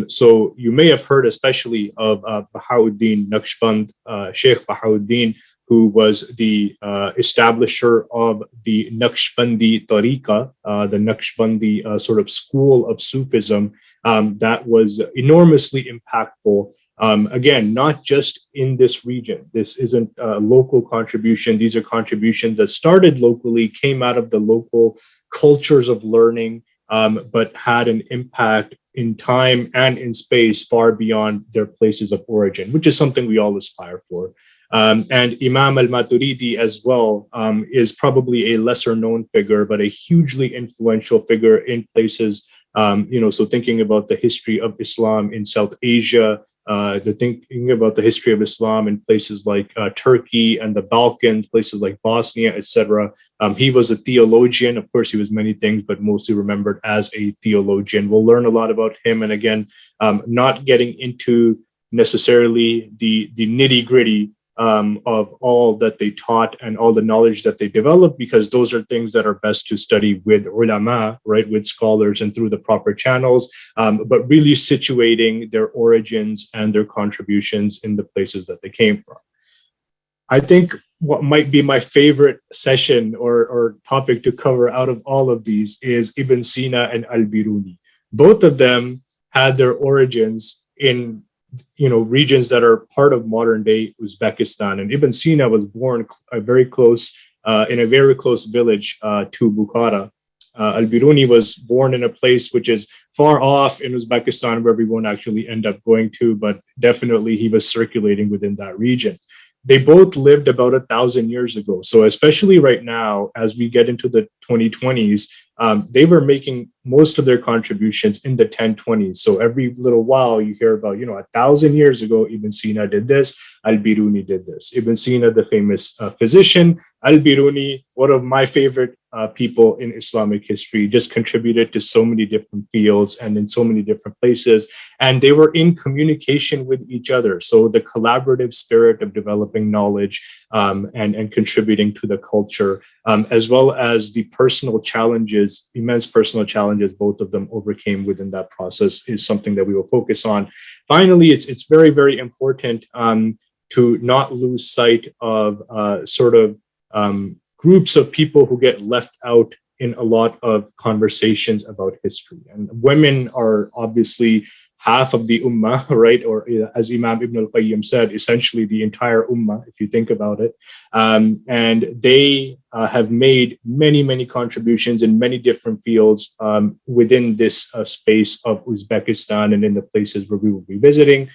So you may have heard especially of Bahauddin Naqshband, Sheikh Bahauddin, who was the establisher of the Naqshbandi Tariqa, the Naqshbandi sort of school of Sufism that was enormously impactful. Again, not just in this region. This isn't a local contribution. These are contributions that started locally, came out of the local cultures of learning, but had an impact in time and in space far beyond their places of origin, which is something we all aspire for. And Imam Al-Mathuridi as well is probably a lesser known figure, but a hugely influential figure in places, so thinking about the history of Islam in South Asia, thinking about the history of Islam in places like Turkey and the Balkans, places like Bosnia, etc. He was a theologian. Of course, he was many things, but mostly remembered as a theologian. We'll learn a lot about him. And again, not getting into necessarily the nitty gritty of all that they taught and all the knowledge that they developed, because those are things that are best to study with ulama, right, with scholars and through the proper channels, but really situating their origins and their contributions in the places that they came from. I think what might be my favorite session or topic to cover out of all of these is Ibn Sina and Al-Biruni. Both of them had their origins in regions that are part of modern day Uzbekistan. And Ibn Sina was born very close in a very close village to Bukhara. Al-Biruni was born in a place which is far off in Uzbekistan, where we won't actually end up going to, but definitely he was circulating within that region. They both lived about 1,000 years ago. So especially right now, as we get into the 2020s, they were making most of their contributions in the 1020s. So every little while you hear about, 1,000 years ago, Ibn Sina did this, Al-Biruni did this. Ibn Sina, the famous physician, Al-Biruni, one of my favorite people in Islamic history, just contributed to so many different fields and in so many different places. And they were in communication with each other. So the collaborative spirit of developing knowledge and contributing to the culture, as well as the personal challenges, immense personal challenges both of them overcame within that process, is something that we will focus on. Finally, it's very, very important to not lose sight of groups of people who get left out in a lot of conversations about history. And women are obviously half of the Ummah, right? Or as Imam Ibn al-Qayyim said, essentially the entire Ummah, if you think about it. And they have made many, many contributions in many different fields within this space of Uzbekistan and in the places where we will be visiting.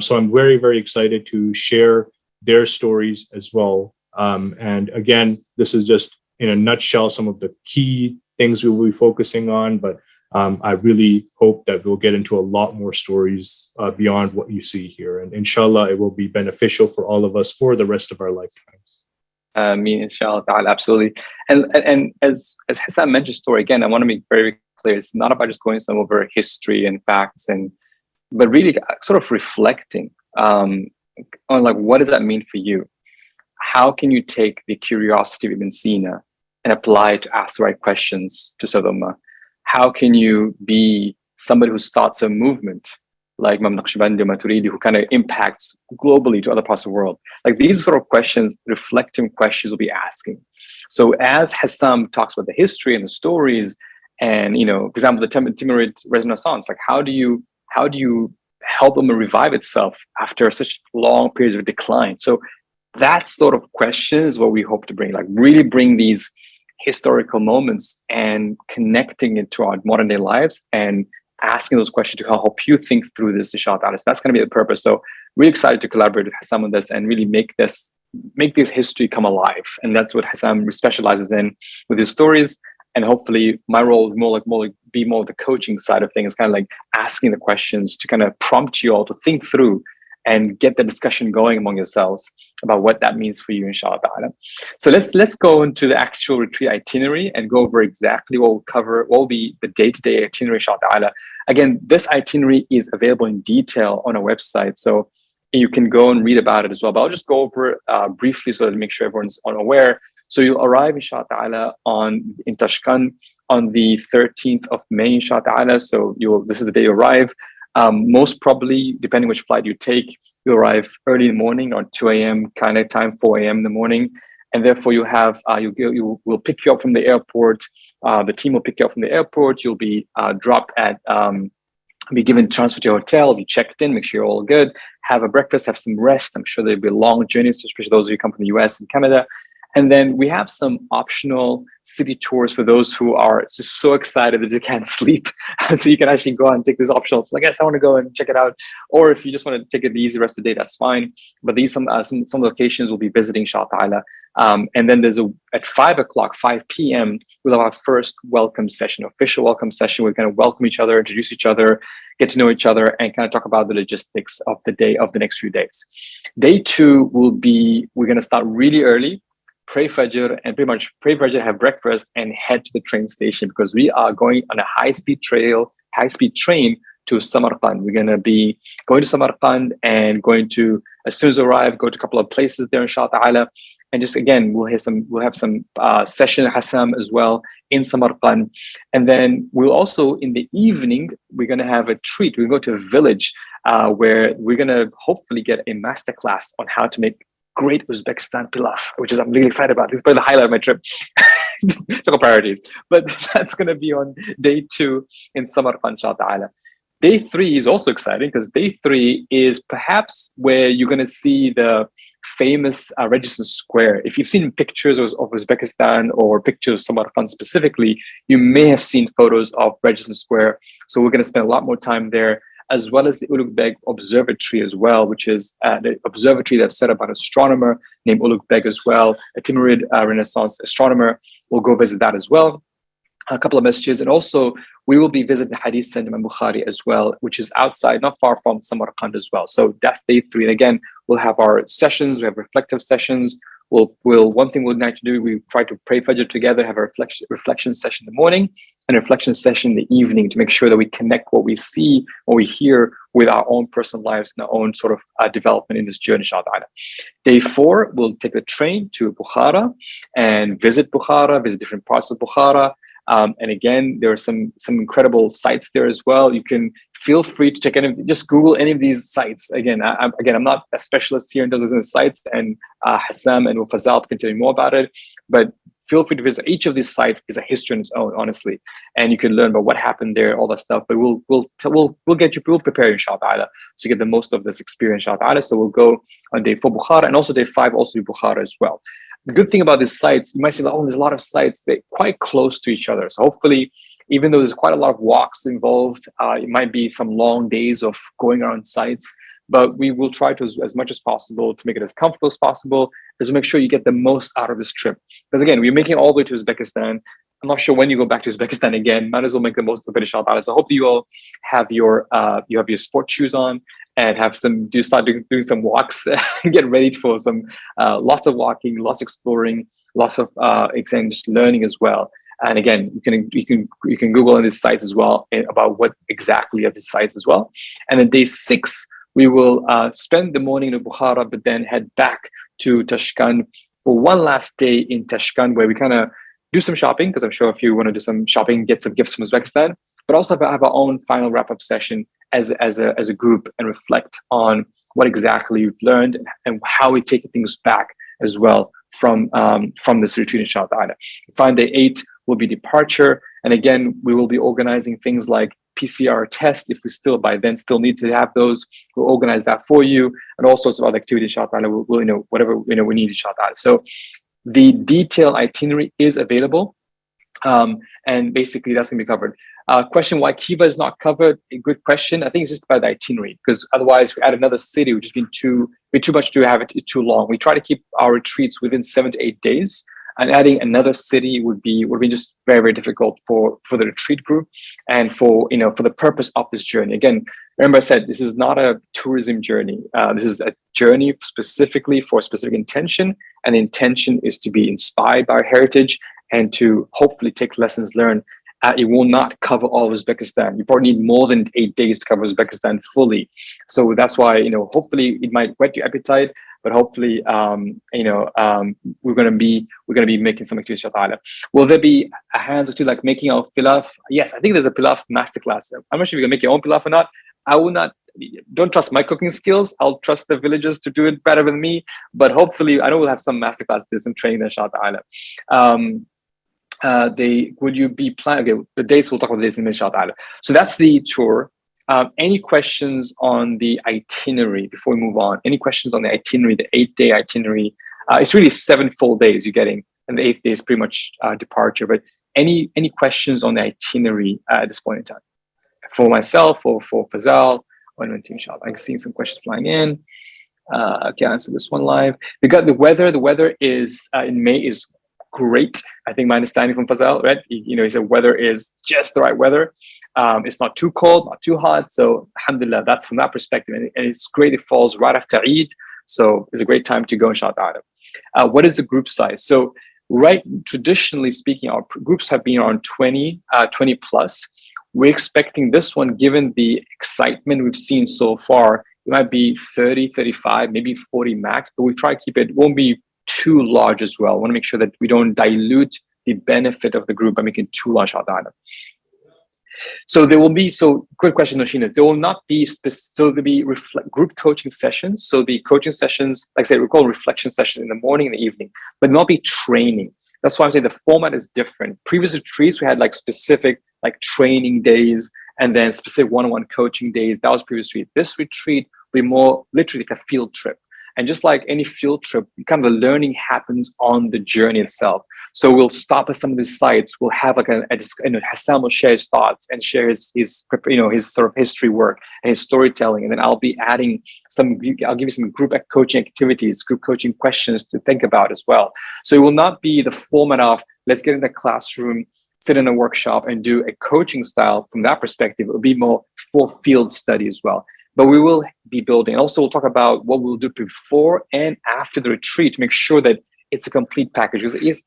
So I'm very, very excited to share their stories as well. And again, this is just in a nutshell some of the key things we will be focusing on, but I really hope that we'll get into a lot more stories beyond what you see here. And inshallah, it will be beneficial for all of us for the rest of our lifetimes. Inshallah, absolutely. And as Hassam mentioned story, again, I want to make very clear, it's not about just going some over history and facts, but really sort of reflecting on like, what does that mean for you? How can you take the curiosity of Ibn Sina and apply it to ask the right questions to serve the Ummah? How can you be somebody who starts a movement like Imam Al-Mathuridi, who kind of impacts globally to other parts of the world? Like, these sort of questions, reflecting questions we'll be asking. So as Hassam talks about the history and the stories, and for example, the Timurid Renaissance, like how do you help them revive itself after such long periods of decline? So that sort of question is what we hope to bring, like really bring these historical moments and connecting it to our modern day lives and asking those questions to help you think through this, inshaAllah. So that's going to be the purpose. So really excited to collaborate with Hassam on this and really make this history come alive. And that's what Hassam specializes in with his stories. And hopefully my role will be more the coaching side of things, kind of like asking the questions to kind of prompt you all to think through and get the discussion going among yourselves about what that means for you, inshallah. So let's go into the actual retreat itinerary and go over exactly what we'll cover, what will be the day-to-day itinerary, inshallah. Again, this itinerary is available in detail on our website, so you can go and read about it as well. But I'll just go over briefly so to make sure everyone's unaware. So you'll arrive, inshallah, in Tashkent on the 13th of May, inshallah. So this is the day you arrive. Most probably, depending which flight you take, you'll arrive early in the morning, or 2 a.m. kind of time, 4 a.m. in the morning. And therefore you have, we'll pick you up from the airport. The team will pick you up from the airport. You'll be dropped at, be given transfer to your hotel, be checked in, make sure you're all good, have a breakfast, have some rest. I'm sure there'll be long journeys, especially those of you who come from the US and Canada. And then we have some optional city tours for those who are just so excited that they can't sleep. So you can actually go and take this optional, like, yes, I want to go and check it out. Or if you just want to take it the easy rest of the day, that's fine. But these some locations we'll be visiting, inshallah. And then there's at 5 p.m, we'll have our first welcome session, official welcome session. We're going to welcome each other, introduce each other, get to know each other, and kind of talk about the logistics of the day, of the next few days. Day 2 we're going to start really early, pray Fajr, and pretty much pray Fajr, have breakfast, and head to the train station, because we are going on a high-speed train to Samarkand. We're going to be going to Samarkand and going to, as soon as we arrive, go to a couple of places there, inshallah. And just again, we'll have some session at Hassam as well in Samarkand. And then we'll also, in the evening, we're going to have a treat. We'll go to a village where we're going to hopefully get a masterclass on how to make great Uzbekistan pilaf, which is I'm really excited about. This is probably the highlight of my trip. Took priorities, but that's going to be on day 2 in Samarkand, inshaAllah. Day 3 is also exciting because day 3 is perhaps where you're going to see the famous Renaissance Square. If you've seen pictures of Uzbekistan or pictures of Samarkand specifically, you may have seen photos of Renaissance Square. So we're going to spend a lot more time there, as well as the Ulugh Beg Observatory as well, which is the observatory that's set up by an astronomer named Ulugh Beg as well, a Timurid Renaissance astronomer. We'll go visit that as well. A couple of messages, and also we will be visiting the Hadith Center Imam Bukhari as well, which is outside, not far from Samarkand as well. So that's day 3. And again, we'll have our sessions, we have reflective sessions. One thing we'll like to do, we try to pray Fajr together, have a reflection session in the morning and a reflection session in the evening to make sure that we connect what we see, what we hear with our own personal lives and our own sort of development in this journey, inshaAllah. Day 4, we'll take the train to Bukhara and visit Bukhara, visit different parts of Bukhara. And again, there are some incredible sites there as well. You can feel free to check just Google any of these sites. Again, I'm not a specialist here in those sites, and Hassam and Fazal can tell you more about it. But feel free to visit. Each of these sites is a history on its own, honestly, and you can learn about what happened there, all that stuff. But we'll prepare you, inshaAllah, to get the most of this experience, inshaAllah. So we'll go on day 4 Bukhara, and also day 5 also Bukhara as well. The good thing about these sites, you might say, oh, there's a lot of sites, they're quite close to each other. So hopefully, even though there's quite a lot of walks involved, it might be some long days of going around sites, but we will try to, as much as possible, to make it as comfortable as possible, to make sure you get the most out of this trip. Because again, we're making it all the way to Uzbekistan. I'm not sure when you go back to Uzbekistan again. Might as well make the most of it, inshaAllah. So I hope that you all have your sport shoes on and start doing some walks and get ready for some lots of walking, lots of exploring, lots of just learning as well. And again, you can Google on these sites as well about what exactly are these sites as well. And then day 6, we will spend the morning in Bukhara, but then head back to Tashkent for one last day in Tashkent, where we kind of do some shopping, because I'm sure if you want to do some shopping, get some gifts from Uzbekistan, but also have our own final wrap-up session as a group and reflect on what exactly we've learned and how we take things back as well from this retreat, inshaAllah. Final day 8 will be departure, and again we will be organizing things like PCR test if we still by then still need to have those. We'll organize that for you, and all sorts of other activities, inshaAllah. We'll whatever we need, inshaAllah. So the detailed itinerary is available, and basically that's going to be covered. Question why Kiva is not covered? A good question. I think it's just about the itinerary, because otherwise, if we add another city, which has been too much to have it too long. We try to keep our retreats within 7 to 8 days, and adding another city would be just very, very difficult for the retreat group and for the purpose of this journey. Again, remember I said this is not a tourism journey. This is a journey specifically for a specific intention, and the intention is to be inspired by our heritage and to hopefully take lessons learned. It will not cover all of Uzbekistan. You probably need more than 8 days to cover Uzbekistan fully. So that's why, hopefully it might whet your appetite, but hopefully, we're going to be making some activities, inshaAllah. Will there be a hands or two like making our pilaf? Yes, I think there's a pilaf masterclass. I'm not sure if you're going to make your own pilaf or not. I will not. Don't trust my cooking skills. I'll trust the villagers to do it better than me. But hopefully, I know we'll have some masterclass, some training, inshaAllah. Would you be planning? Okay, the dates, we'll talk about the dates in inshaAllah. So that's the tour. Any questions on the itinerary before we move on? Any questions on the itinerary, the 8-day itinerary? It's really 7 full days you're getting, and the 8th day is pretty much departure. But any questions on the itinerary at this point in time? For myself or for Fazal or anyone team, inshaAllah. I'm seeing some questions flying in. Okay, I'll answer this one live. We got the weather. The weather is in May is great. I think my understanding from Fazal, right? He said weather is just the right weather. It's not too cold, not too hot. So alhamdulillah, that's from that perspective. And it's great. It falls right after Eid. So it's a great time to go, inshaAllah. What is the group size? So traditionally speaking, our groups have been around 20 plus. We're expecting this one, given the excitement we've seen so far, it might be 30, 35, maybe 40 max, but we try to keep it won't be too large as well. I want to make sure that we don't dilute the benefit of the group by making it too large, inshaAllah. So there will be, so good question, Noshina. There will not be, so there'll be group coaching sessions. So the coaching sessions, like I said, we call reflection sessions in the morning and the evening, but not be training. That's why I'm saying the format is different. Previous retreats, we had like specific like training days and then specific one-on-one coaching days. That was previous retreat. This retreat will be more literally like a field trip. And just like any field trip, kind of the learning happens on the journey itself. So we'll stop at some of these sites. We'll have like Hassam will share his thoughts and share his sort of history work and his storytelling. And then I'll be adding I'll give you some group coaching activities, group coaching questions to think about as well. So it will not be the format of let's get in the classroom, sit in a workshop and do a coaching style from that perspective. It will be more for field study as well. But we will be building. And also we'll talk about what we'll do before and after the retreat to make sure that it's a complete package. Because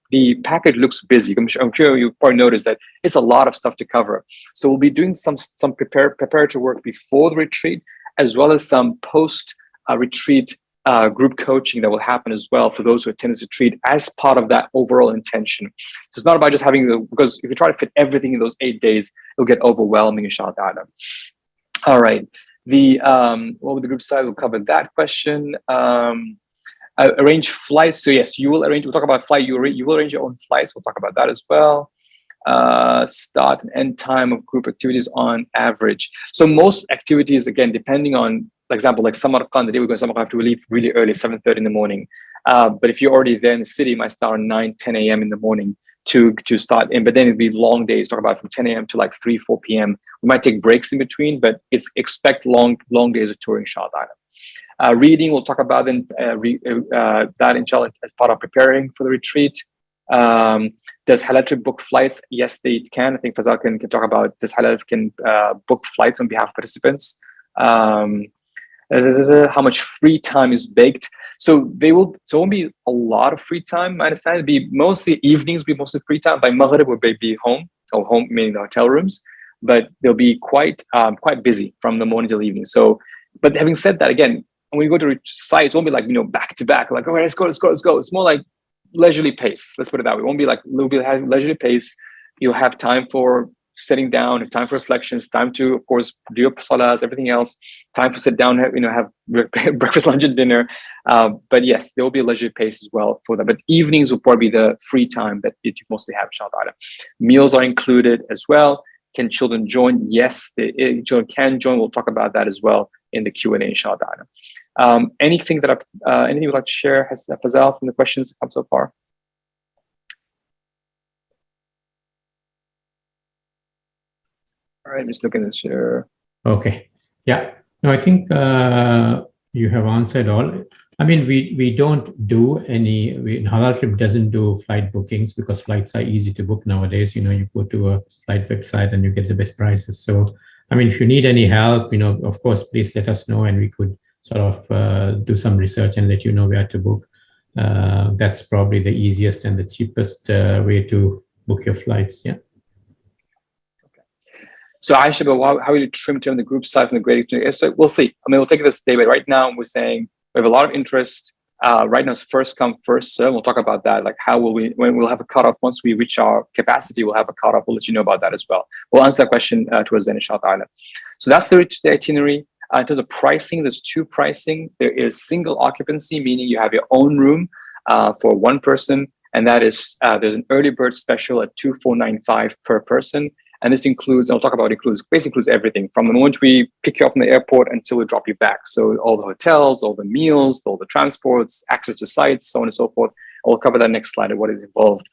the package looks busy. I'm sure you probably noticed that it's a lot of stuff to cover. So we'll be doing some preparatory work before the retreat, as well as some post retreat group coaching that will happen as well for those who attend this retreat as part of that overall intention. So it's not about just having because if you try to fit everything in those 8 days, it'll get overwhelming, inshallah. All right. What would the group decide? We'll cover that question. Arrange flights. So yes, you will arrange. We'll talk about flight. You will arrange your own flights. We'll talk about that as well. Start and end time of group activities on average. So most activities, again, depending on, for example, like Samarkand, the day we're going to Samarkand, have to leave really early, 7:30 in the morning. But if you're already there in the city, it might start at 9, 10 a.m. in the morning to start in. But then it'd be long days, talk about from 10 a.m. to like 3, 4 p.m. We might take breaks in between, but expect long days of touring, inshallah. Reading, we'll talk about that, inshallah, as part of preparing for the retreat. Does HalalTrip book flights? Yes, they can. I think Fazal can talk about does HalalTrip can book flights on behalf of participants. How much free time is baked? So there won't be a lot of free time. I understand it'll be mostly evenings, be mostly free time. By Maghrib, we'll be home, or home meaning the hotel rooms, but they'll be quite busy from the morning till evening. So, but having said that, again, when you go to sites, it won't be like, back to back, like, okay, let's go. It's more like leisurely pace. Let's put it that way. It won't be like leisurely pace. You'll have time for sitting down, time for reflections, time to, of course, do your salahs, everything else, time for sit down, have breakfast, lunch, and dinner. But yes, there will be a leisurely pace as well for that. But evenings will probably be the free time that you mostly have, inshallah. Meals are included as well. Can children join? Yes, children can join. We'll talk about that as well in the Q&A, inshallah. Anything you'd like to share, Fazal, from the questions that come so far? All right, I'm just looking at this here. Okay. Yeah. No, I think you have answered all. I mean, we don't do any, HalalTrip doesn't do flight bookings because flights are easy to book nowadays. You go to a flight website and you get the best prices. So, I mean, if you need any help, of course, please let us know and we could sort of do some research and let you know where to book. That's probably the easiest and the cheapest way to book your flights. Yeah. So Aisha, but how will you trim the group size from the great experience? So we'll see. I mean, we'll take this day, but right now we're saying we have a lot of interest. Right now it's first come, first serve. We'll talk about that. Like when we'll have a cutoff, once we reach our capacity, we'll have a cutoff. We'll let you know about that as well. We'll answer that question towards the end, inshallah. So that's the itinerary. In terms of pricing, there's two pricing. There is single occupancy, meaning you have your own room for one person. And that is, there's an early bird special at $2,495 per person. And this includes, basically includes everything from the moment we pick you up from the airport until we drop you back. So all the hotels, all the meals, all the transports, access to sites, so on and so forth. I'll cover that next slide of what is involved.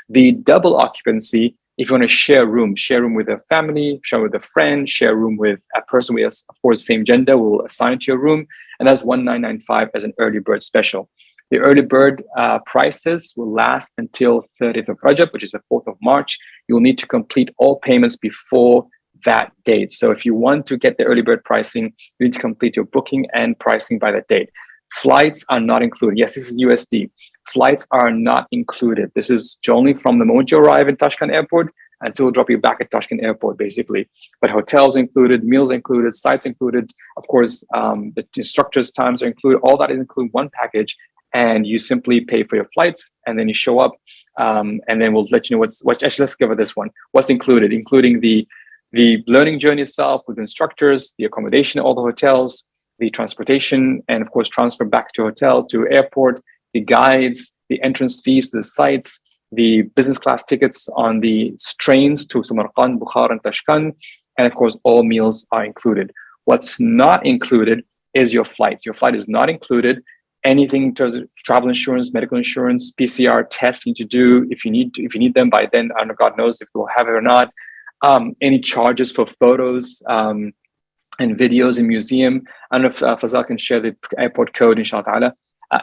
The double occupancy, if you want to share a room with a family, share with a friend, share a room with a person with, of course, same gender, we'll assign it to your room. And that's $1,995 as an early bird special. The early bird prices will last until 30th of Rajab, which is the 4th of March. You will need to complete all payments before that date. So if you want to get the early bird pricing, you need to complete your booking and pricing by that date. Flights are not included. Yes, this is USD. Flights are not included. This is only from the moment you arrive in Tashkent Airport until we drop you back at Tashkent Airport, basically. But hotels included, meals included, sites included. Of course, the instructors' times are included. All that is included in one package. And you simply pay for your flights and then you show up. and then we'll let you know what's actually, let's cover this one. What's included, including the learning journey itself with instructors, the accommodation at all the hotels, the transportation, and of course, transfer back to hotel, to airport, the guides, the entrance fees to the sites, the business class tickets on the trains to Samarkand, Bukhara, and Tashkent, and of course, all meals are included. What's not included is your flights. Your flight is not included. Anything in terms of travel insurance, medical insurance, PCR tests you need to do if you need them by then. I don't know, God knows if we'll have it or not. Any charges for photos and videos in museum. I don't know if Fazal can share the airport code, inshaAllah.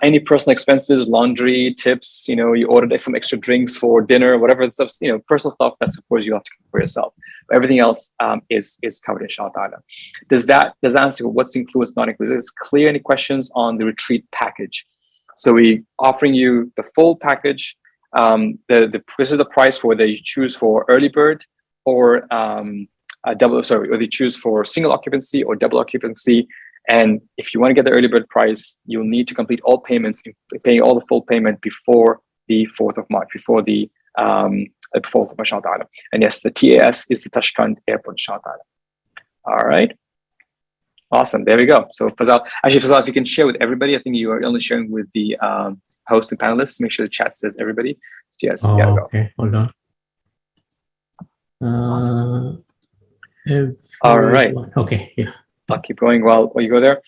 Any personal expenses, laundry, tips, you ordered some extra drinks for dinner, whatever stuff, personal stuff, that's of course you have to cover for yourself. But everything else is covered, inshaAllah. Does that answer what's included, what's not included? Is it clear? Any questions on the retreat package? So we offering you the full package. This is the price for whether you choose for early bird or whether you choose for single occupancy or double occupancy. And if you want to get the early bird price, you'll need to complete all payments, paying all the full payment before the 4th of March, before the 4th of March, inshaAllah. And yes, the TAS is the Tashkent airport, inshaAllah. All right. Awesome. There we go. So Fazal, if you can share with everybody, I think you are only sharing with the host and panelists. Make sure the chat says everybody. So yes, oh, gotta go. Okay, hold on. Awesome. All right. Okay, yeah. I'll keep going while you go there.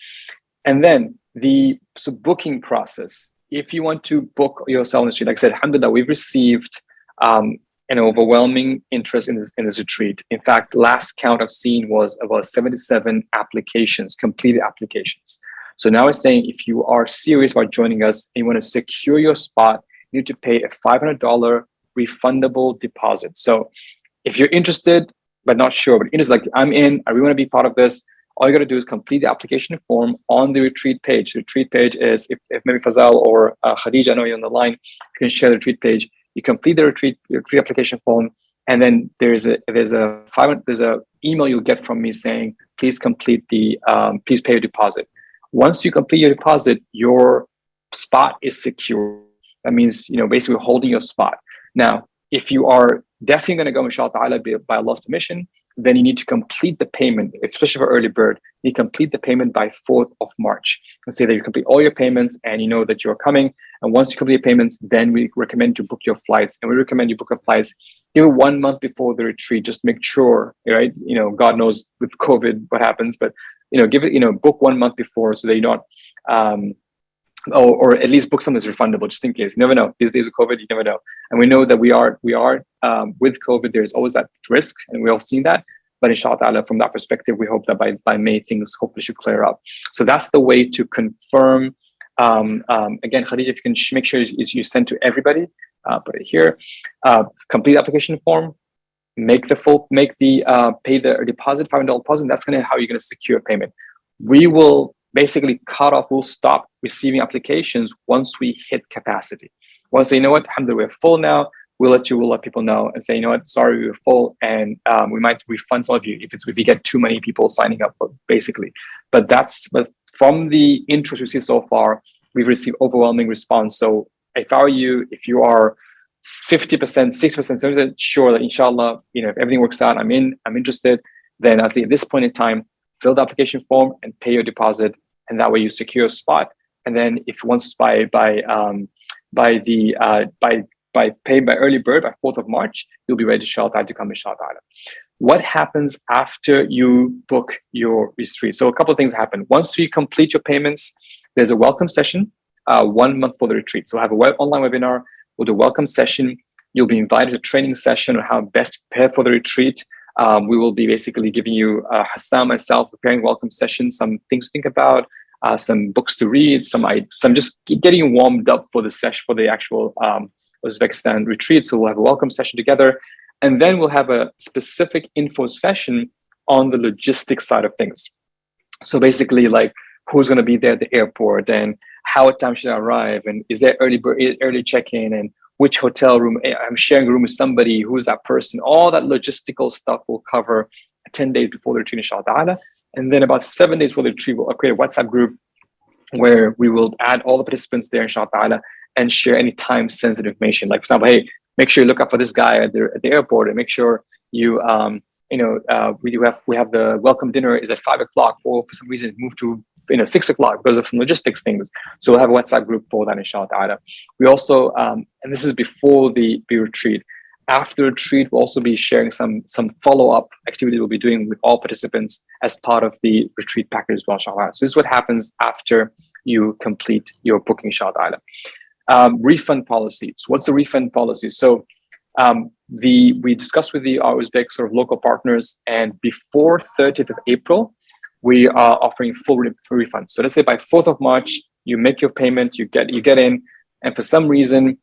And then the booking process. If you want to book yourself on the street, like I said, alhamdulillah, we've received an overwhelming interest in this retreat. In fact, last count I've seen was about 77 applications, completed applications. So now it's saying if you are serious about joining us and you want to secure your spot, you need to pay a $500 refundable deposit. So if you're interested, but not sure, but interested, like I'm in, I really want to be part of this, all you got to do is complete the application form on the retreat page. The retreat page is, if maybe Fazal or Khadija, I know you're on the line, you can share the retreat page. You complete the retreat application form, and then there's a email you'll get from me saying, please complete please pay your deposit. Once you complete your deposit, your spot is secure. That means, basically we're holding your spot. Now, if you are definitely going to go, inshaAllah, by Allah's permission, then you need to complete the payment, especially for early bird. You complete the payment by 4th of March. And say that you complete all your payments and you know that you're coming. And once you complete your payments, then we recommend to book your flights. And we recommend you book your flights even 1 month before the retreat. Just make sure, right? God knows with COVID what happens, but book 1 month before so that you're not or at least book something that's refundable, just in case. You never know. These days of COVID, you never know. And we know that we are with COVID, there's always that risk, and we all seen that. But inshaAllah, from that perspective, we hope that by May, things hopefully should clear up. So that's the way to confirm. Again, Khadija, if you can make sure you send to everybody, put it here. Complete the application form, pay the deposit, $500 deposit. That's how you're going to secure payment. We will basically we'll stop receiving applications once we hit capacity. Once they know what, alhamdulillah, we're full now, we'll let people know and say, sorry, we're full, and we might refund some of you if we get too many people signing up, basically. But from the interest we see so far, we've received overwhelming response. So if I were you, if you are 50%, 60%, 70% sure that inshallah, if everything works out, I'm interested, then I think at this point in time, fill the application form and pay your deposit, and that way you secure a spot. And then if once pay by early bird by 4th of March, you'll be ready to come, inshaAllah. What happens after you book your retreat? So a couple of things happen. Once you complete your payments, there's a welcome session 1 month for the retreat. So we'll have a online webinar. We'll do a welcome session. You'll be invited to a training session on how best to prepare for the retreat. We will be basically giving you, Hassam, myself, preparing welcome sessions, some things to think about, some books to read, some just getting you warmed up for the session, for the actual Uzbekistan retreat. So we'll have a welcome session together. And then we'll have a specific info session on the logistics side of things. So basically, like who's going to be there at the airport, and what time should I arrive, and is there early check-in, and which hotel room, I'm sharing a room with somebody, who's that person, all that logistical stuff we'll cover 10 days before the retreat, inshaAllah. And then about 7 days before the retreat, we'll create a WhatsApp group where we will add all the participants there, inshaAllah. and share any time-sensitive information. Like, for example, hey, make sure you look up for this guy at the airport, and make sure you, we have the welcome dinner is at 5 o'clock, or for some reason move to 6 o'clock because of some logistics things. So we'll have a WhatsApp group for that, inshaAllah. We also, and this is before the retreat. After the retreat, we'll also be sharing some follow-up activity we'll be doing with all participants as part of the retreat package as well, inshaAllah. So this is what happens after you complete your booking, inshaAllah. Refund policies. What's the refund policy? So we discussed with our Uzbek sort of local partners, and before 30th of April, we are offering full refunds. So let's say by 4th of March, you make your payment, you get in, and for some reason,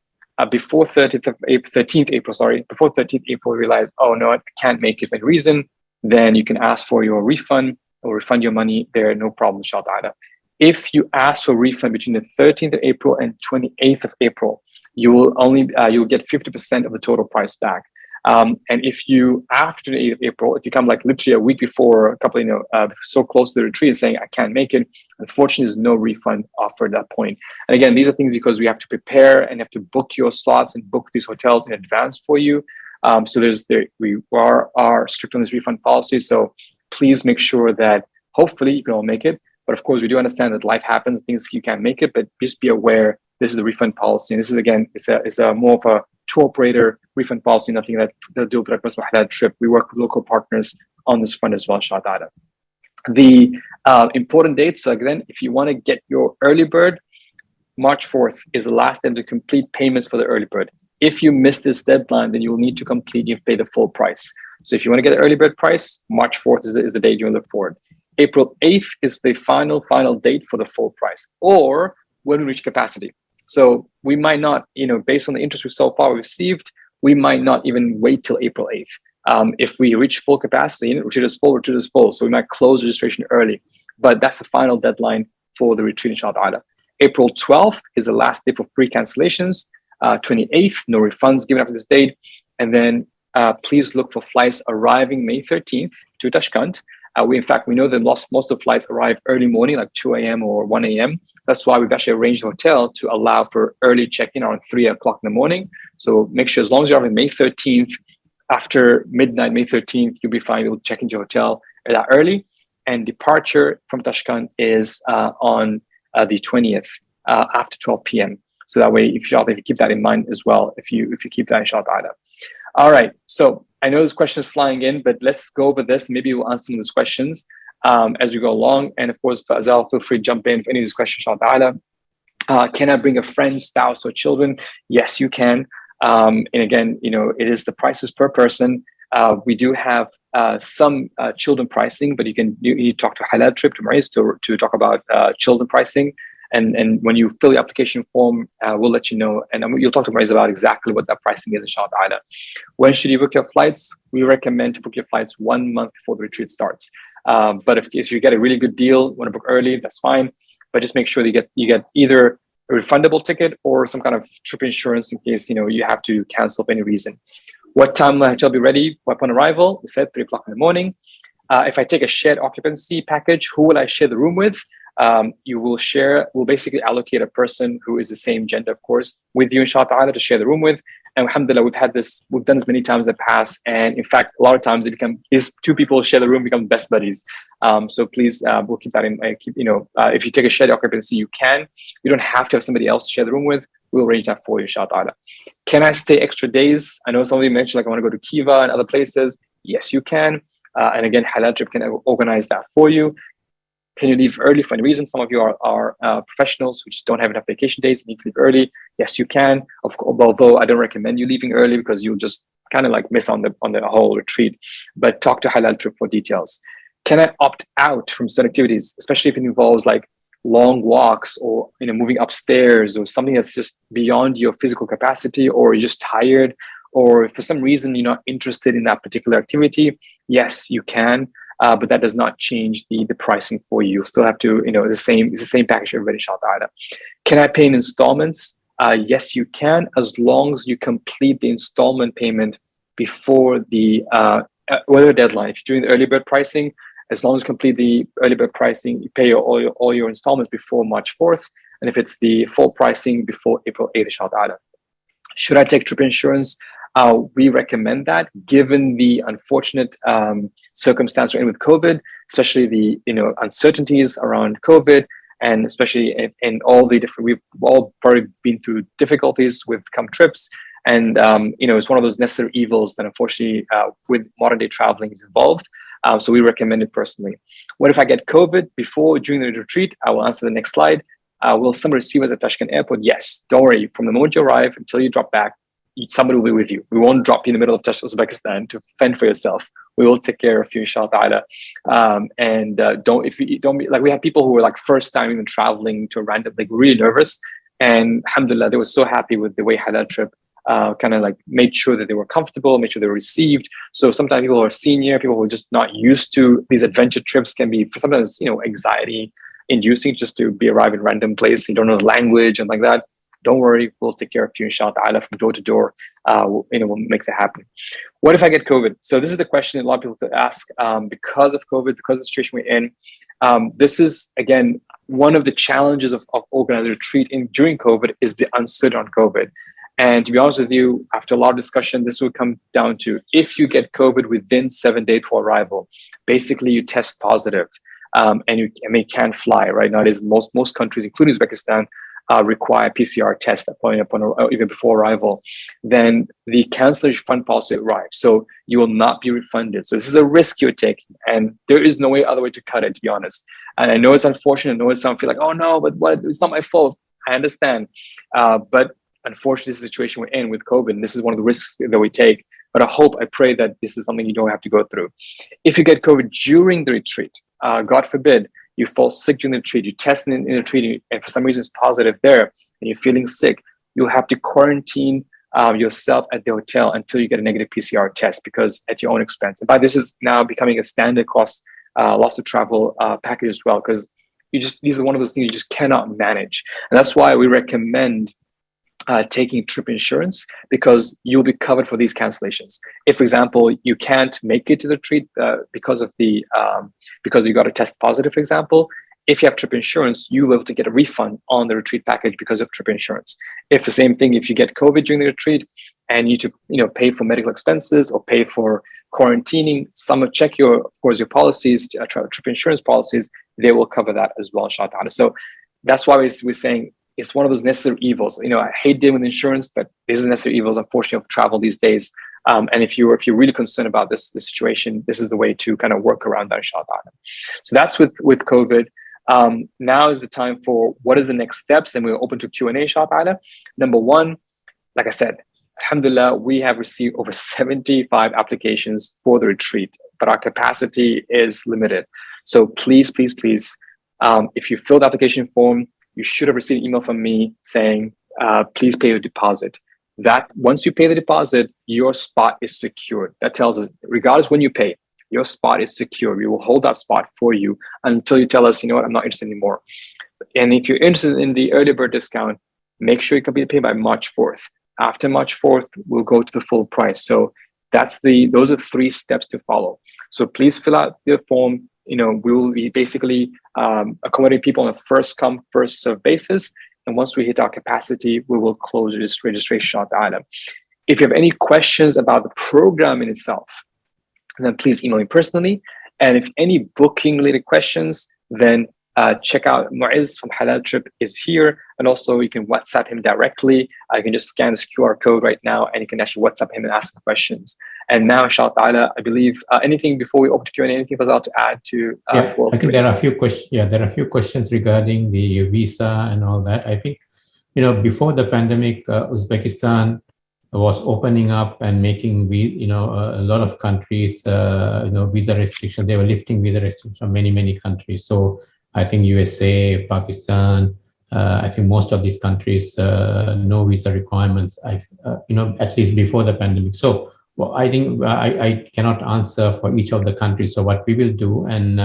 before 13th April, realize, oh no, I can't make it for any reason, then you can ask for your refund or refund your money there, no problem, inshaAllah. If you ask for refund between the 13th of April and 28th of April, you will only you'll get 50% of the total price back. And if you, after the 8th of April, if you come like literally a week before, a couple, so close to the retreat and saying, I can't make it, unfortunately, there's no refund offered at that point. And again, these are things because we have to prepare and have to book your slots and book these hotels in advance for you. So we are strict on this refund policy. So please make sure that hopefully you can all make it. But of course, we do understand that life happens, things you can't make it, but just be aware this is a refund policy. And this is, again, it's a more of a tour operator refund policy, nothing that they'll do with HalalTrip. We work with local partners on this front as well, inshaAllah. The important dates, so again, if you want to get your early bird, March 4th is the last day to complete payments for the early bird. If you miss this deadline, then you will need to complete, you have to pay the full price. So if you want to get the early bird price, March 4th is the date you look forward. April 8th is the final date for the full price, or when we reach capacity. So we might not, based on the interest we so far received, we might not even wait till April 8th. If we reach full capacity, retreat is full. So we might close registration early, but that's the final deadline for the retreat, inshaAllah. April 12th is the last day for free cancellations. 28th, no refunds given after this date. And then please look for flights arriving May 13th to Tashkent. We know that most of the flights arrive early morning, like 2 a.m. or 1 a.m. That's why we've actually arranged a hotel to allow for early check-in around 3 o'clock in the morning. So make sure as long as you're on May 13th, after midnight, May 13th, you'll be fine. You'll check into your hotel that early. And departure from Tashkent is on the 20th after 12 p.m. So that way, if you keep that in mind as well, if you keep that, inshaAllah. All right, so I know there's questions flying in, but let's go over this. Maybe we'll answer some of those questions as we go along. And of course, Fazal, feel free to jump in for any of these questions, inshaAllah. Can I bring a friend, spouse, or children? Yes, you can. And again, it is the prices per person. We do have some children pricing, but you talk to HalalTrip, to Maurice, to talk about children pricing. And when you fill the application form, we'll let you know. And you'll talk to Maurice about exactly what that pricing is, inshaAllah. When should you book your flights? We recommend to book your flights 1 month before the retreat starts. But if you get a really good deal, want to book early, that's fine. But just make sure that you get either a refundable ticket or some kind of trip insurance in case you have to cancel for any reason. What time will the hotel be ready upon arrival? We said 3 o'clock in the morning. If I take a shared occupancy package, who will I share the room with? We'll basically allocate a person who is the same gender, of course, with you, inshaAllah, to share the room with. And alhamdulillah, we've done this many times in the past. And in fact, a lot of times these two people share the room, become best buddies. So please, we'll keep that in mind. If you take a shared occupancy, you don't have to have somebody else to share the room with. We'll arrange that for you, inshaAllah. Can I stay extra days? I know somebody mentioned, like, I want to go to Kiva and other places. Yes, you can. And again, HalalTrip can organize that for you. Can you leave early for any reason? Some of you are professionals who just don't have enough vacation days and need to leave early. Yes, you can. Although I don't recommend you leaving early because you'll just kind of like miss on the whole retreat. But talk to HalalTrip for details. Can I opt out from certain activities, especially if it involves like long walks or moving upstairs or something that's just beyond your physical capacity, or you're just tired, or for some reason you're not interested in that particular activity? Yes, you can. But that does not change the pricing for you. You still have to, it's the same package for everybody, inshaAllah. Can I pay in installments? Yes, you can, as long as you complete the installment payment before the whatever deadline. If you're doing the early bird pricing, as long as you complete the early bird pricing, you pay all your installments before March 4th. and if it's the full pricing before April 8th, inshallah. Should I take trip insurance? We recommend that, given the unfortunate circumstance we're in with COVID, especially the uncertainties around COVID, and especially in all the different, we've all probably been through difficulties with come trips, and it's one of those necessary evils that unfortunately with modern day traveling is involved. So we recommend it personally. What if I get COVID before or during the retreat? I will answer the next slide. Will somebody receive us at Tashkent airport? Yes. Don't worry. From the moment you arrive until you drop back, somebody will be with you. We won't drop you in the middle of Uzbekistan to fend for yourself. We will take care of you, inshallah. We have people who were like first time even traveling to a random, like really nervous. And alhamdulillah, they were so happy with the way HalalTrip kind of like made sure that they were comfortable, made sure they were received. So sometimes people who are senior, people who are just not used to these adventure trips can be sometimes, anxiety inducing just to be arrived in random place. You don't know the language and like that. Don't worry, we'll take care of you, inshallah, from door to door. We'll make that happen. What if I get COVID? So this is the question a lot of people ask because of COVID, because of the situation we're in. This is, again, one of the challenges of organizing a retreat during COVID is the uncertainty on COVID. And to be honest with you, after a lot of discussion, this will come down to if you get COVID within 7 days before arrival, basically you test positive. And you can't fly. Right now, it is most countries, including Uzbekistan, require PCR test upon even before arrival. Then the cancellation refund policy arrives, so you will not be refunded. So this is a risk you're taking, and there is no other way to cut it, to be honest. And I know it's unfortunate. I know some feel like, oh no, but what? It's not my fault. I understand, but unfortunately, this is the situation we're in with COVID. And this is one of the risks that we take. But I pray that this is something you don't have to go through. If you get COVID during the retreat, God forbid, you fall sick during the retreat, you test in the retreat, and for some reason it's positive there, and you're feeling sick, you'll have to quarantine yourself at the hotel until you get a negative PCR test, because at your own expense. And by this is now becoming a standard cost loss of travel package as well, because these are one of those things you just cannot manage. And that's why we recommend taking trip insurance, because you'll be covered for these cancellations. If, for example, you can't make it to the retreat because you got a test positive, for example, if you have trip insurance, you'll be able to get a refund on the retreat package because of trip insurance. If the same thing, if you get COVID during the retreat and you to pay for medical expenses or pay for quarantining, check your policies, trip insurance policies, they will cover that as well, inshallah. So that's why we're saying it's one of those necessary evils. I hate dealing with insurance, but this is necessary evils, unfortunately, of travel these days. And if you're really concerned about this situation, this is the way to kind of work around that, inshallah. So that's with COVID. Now is the time for what is the next steps, and we're open to Q&A, inshallah. Number one, like I said, alhamdulillah, we have received over 75 applications for the retreat, but our capacity is limited. So please, please, please, if you fill the application form, you should have received an email from me saying, please pay your deposit. That once you pay the deposit, your spot is secured. That tells us, regardless when you pay, your spot is secure. We will hold that spot for you until you tell us, you know what, I'm not interested anymore. And if you're interested in the early bird discount, make sure you complete the pay by March 4th. After March 4th, we'll go to the full price. So those are 3 steps to follow. So please fill out the form. We will be basically accommodating people on a first come, first serve basis. And once we hit our capacity, we will close this registration item. If you have any questions about the program in itself, then please email me personally. And if any booking related questions, then check out Mu'izz from HalalTrip is here. And also you can WhatsApp him directly. You can just scan this QR code right now and you can actually WhatsApp him and ask questions. And now, inshallah, I believe anything before we open to Q&A, anything Fazal to add to? I think there are a few questions. Yeah, there are a few questions regarding the visa and all that. I think, before the pandemic, Uzbekistan was opening up and making, a lot of countries, visa restrictions. They were lifting visa restrictions from many, many countries. So I think USA, Pakistan, I think most of these countries, no visa requirements, at least before the pandemic. So I think I cannot answer for each of the countries. So what we will do, and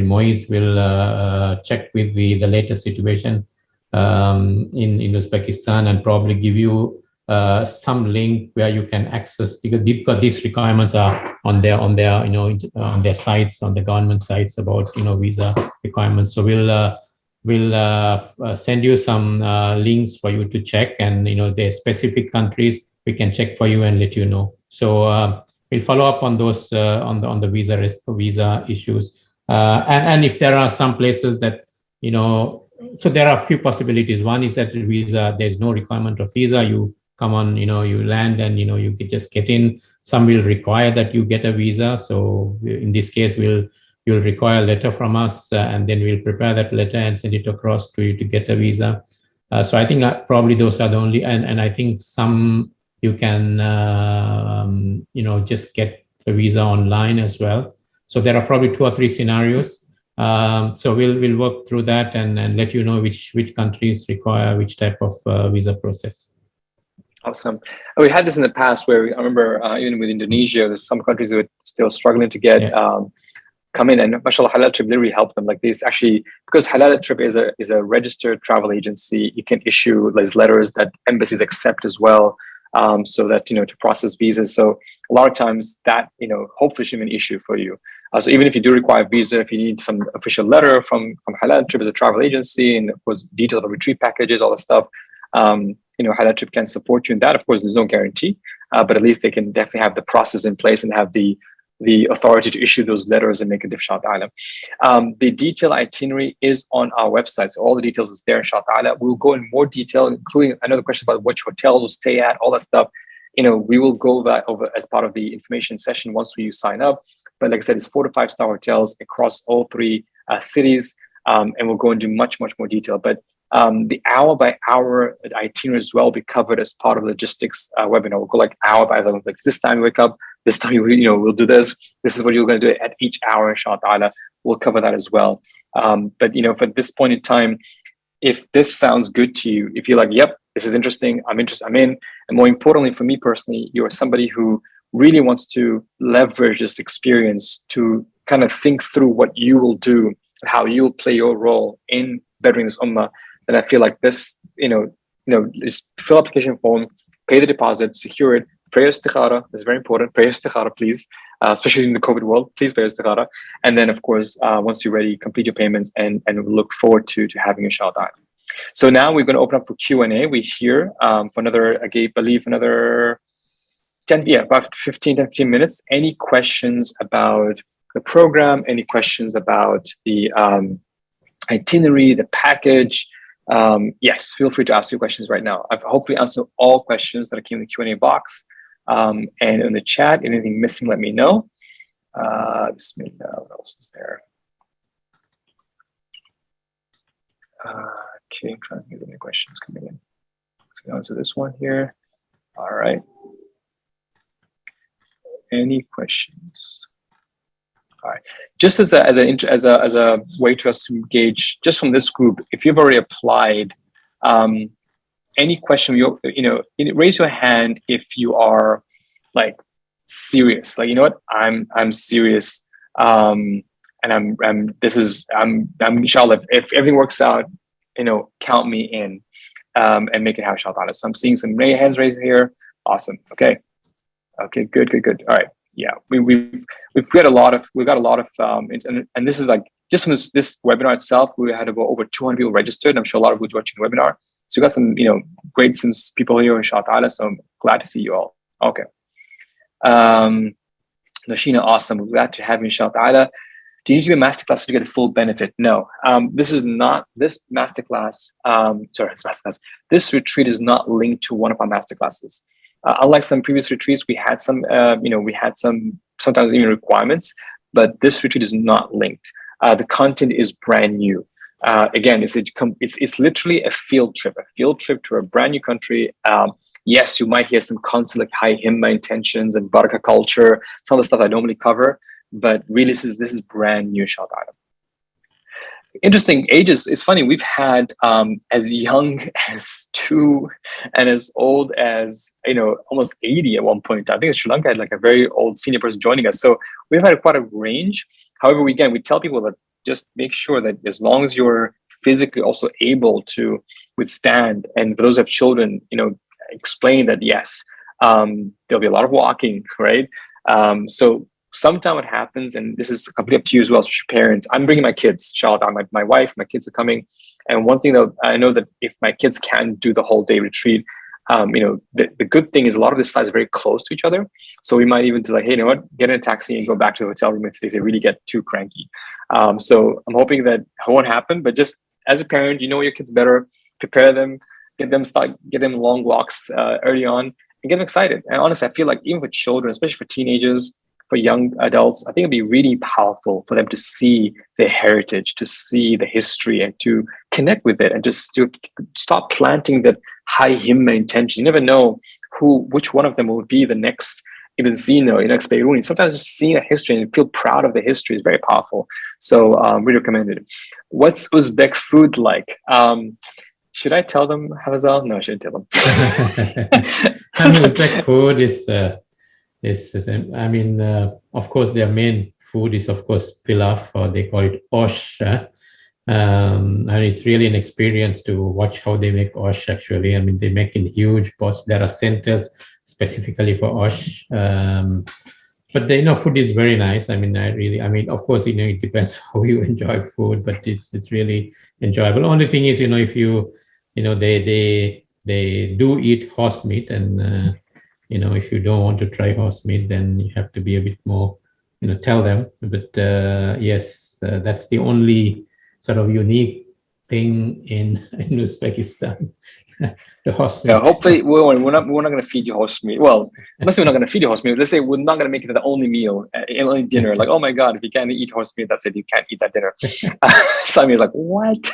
Moise will check with the latest situation in Uzbekistan and probably give you some link where you can access, because these requirements are on their sites, on the government sites about visa requirements. So we'll we'll send you some links for you to check, and there's specific countries we can check for you and let you know. So we'll follow up on those on the visa issues, and if there are some places that so there are a few possibilities. One is that visa, there's no requirement of visa. You come on, you land and you can just get in. Some will require that you get a visa. So in this case, you'll require a letter from us, and then we'll prepare that letter and send it across to you to get a visa. So I think probably those are the only, and I think some you can just get a visa online as well. So there are probably 2 or 3 scenarios. So we'll work through that and let you know which countries require which type of visa process. Awesome. We had this in the past where I remember even with Indonesia, there's some countries that were still struggling to get come in, and mashallah, HalalTrip literally helped them. Like this actually, because HalalTrip is a registered travel agency, you can issue these letters that embassies accept as well, so that to process visas. So a lot of times that hopefully shouldn't be an issue for you. So even if you do require a visa, if you need some official letter from HalalTrip as a travel agency, and of course detailed retreat packages, all that stuff, HalalTrip can support you in that. Of course, there's no guarantee, but at least they can definitely have the process in place and have the authority to issue those letters and make a different inshaAllah. The detailed itinerary is on our website, so all the details is there inshaAllah. We'll go in more detail, including another question about which hotel we'll stay at, all that stuff. We will go that over as part of the information session once you sign up. But like I said, it's 4 to 5 star hotels across all 3 cities, and we'll go into much more detail. But the hour by hour itinerary as well will be covered as part of the logistics webinar. We'll go like hour by hour, like this time you wake up, this time we'll do this. This is what you're going to do at each hour, inshaAllah. We'll cover that as well. But for this point in time, if this sounds good to you, if you're like, yep, this is interesting, I'm interested, I'm in. And more importantly, for me personally, you're somebody who really wants to leverage this experience to kind of think through what you will do and how you will play your role in bettering this ummah, then I feel like this, is fill application form, pay the deposit, secure it, pray istikhara. This is very important. Pray istikhara, please, especially in the COVID world. Please pray istikhara. And then, of course, once you're ready, complete your payments, and we look forward to having a inshaAllah. So now we're going to open up for Q&A. We're here for another, I believe, another 10, about 15 minutes. Any questions about the program? Any questions about the itinerary, the package? Yes, feel free to ask your questions right now. I've hopefully answered all questions that came in the Q&A box, and in the chat. Anything missing, let me know. Bismillah, what else is there? Okay, I'm trying to get any questions coming in. So we answer this one here. All right. Any questions? All right. Just as a way to us to gauge, just from this group, if you've already applied, any question, raise your hand if you are like serious. Like, I'm serious, and I'm inshaAllah. If everything works out, count me in, and make it how inshaAllah. So I'm seeing some hands raised here. Awesome. Okay, good. All right. Yeah, we've got a lot of and this is like just from this webinar itself, we had about over 200 people registered. I'm sure a lot of who's watching the webinar. So we got some great people here inshaAllah. So I'm glad to see you all. Okay. Nashina, awesome. We're glad to have you inshaAllah. Do you need to be a masterclass to get a full benefit? No. This is not this masterclass. This retreat is not linked to one of our masterclasses. Unlike some previous retreats, we had some sometimes even requirements, but this retreat is not linked. The content is brand new. Again, it's literally a field trip to a brand new country. Yes, you might hear some concepts like high himma intentions and barakah culture, some of the stuff I normally cover, but really this is brand new, inshaAllah. Interesting ages. It's funny, we've had as young as 2 and as old as almost 80 at one point. I think Sri Lanka had like a very old senior person joining us. So we've had quite a range. However, we tell people that just make sure that as long as you're physically also able to withstand, and for those who have children, explain that yes, there'll be a lot of walking, right? So sometimes what happens, and this is completely up to you as well as your parents. I'm bringing my kids, inshaAllah. My wife, my kids are coming. And one thing that I know that if my kids can do the whole day retreat, the good thing is a lot of the sites are very close to each other. So we might even do like, hey, you know what, get in a taxi and go back to the hotel room if they really get too cranky. So I'm hoping that it won't happen, but just as a parent, you know your kids better, prepare them, get them long walks early on and get them excited. And honestly, I feel like even for children, especially for teenagers, for young adults, I think it'd be really powerful for them to see their heritage, to see the history and to connect with it and just to stop planting that high himma intention. You never know which one of them will be the next Ibn Sina, next Biruni. Sometimes just seeing a history and feel proud of the history is very powerful. So really recommend it. What's Uzbek food like? Should I tell them, Fazal? No, I shouldn't tell them. Uzbek food is of course, their main food is, of course, pilaf, or they call it osh. And it's really an experience to watch how they make osh, actually. I mean, they make in huge pots. There are centers specifically for osh. But food is very nice. I mean, of course, it depends how you enjoy food, but it's really enjoyable. Only thing is, if you, they do eat horse meat, and if you don't want to try horse meat, then you have to be a bit more, tell them. But yes, that's the only sort of unique thing in Uzbekistan. The horse meat. Yeah, hopefully we're not going to feed you horse meat. Well, let's say we're not going to feed you horse meat. Let's say we're not going to make it the only meal, only dinner. Like, oh my God, if you can't eat horse meat, that's it. You can't eat that dinner. Some you're like, what?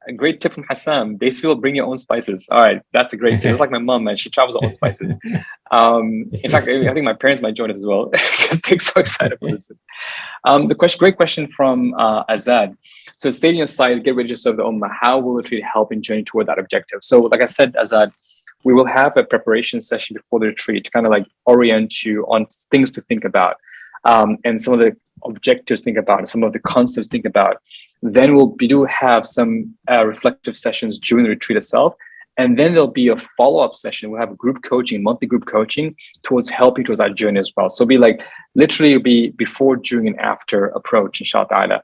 A great tip from Hassam. Basically, bring your own spices. All right, that's a great tip. It's like my mom, man. She travels her own spices. In fact, I think my parents might join us as well because they're so excited for this. Great question from Azad. So stay in your site, get ready to serve the Ummah. How will the retreat help in journey toward that objective? So like I said, Azad, we will have a preparation session before the retreat to kind of like orient you on things to think about, and some of the objectives think about, and some of the concepts think about. Then we do have some reflective sessions during the retreat itself. And then there'll be a follow-up session. We'll have group coaching, monthly group coaching towards helping towards that journey as well. So it'll be before, during, and after approach, inshaAllah.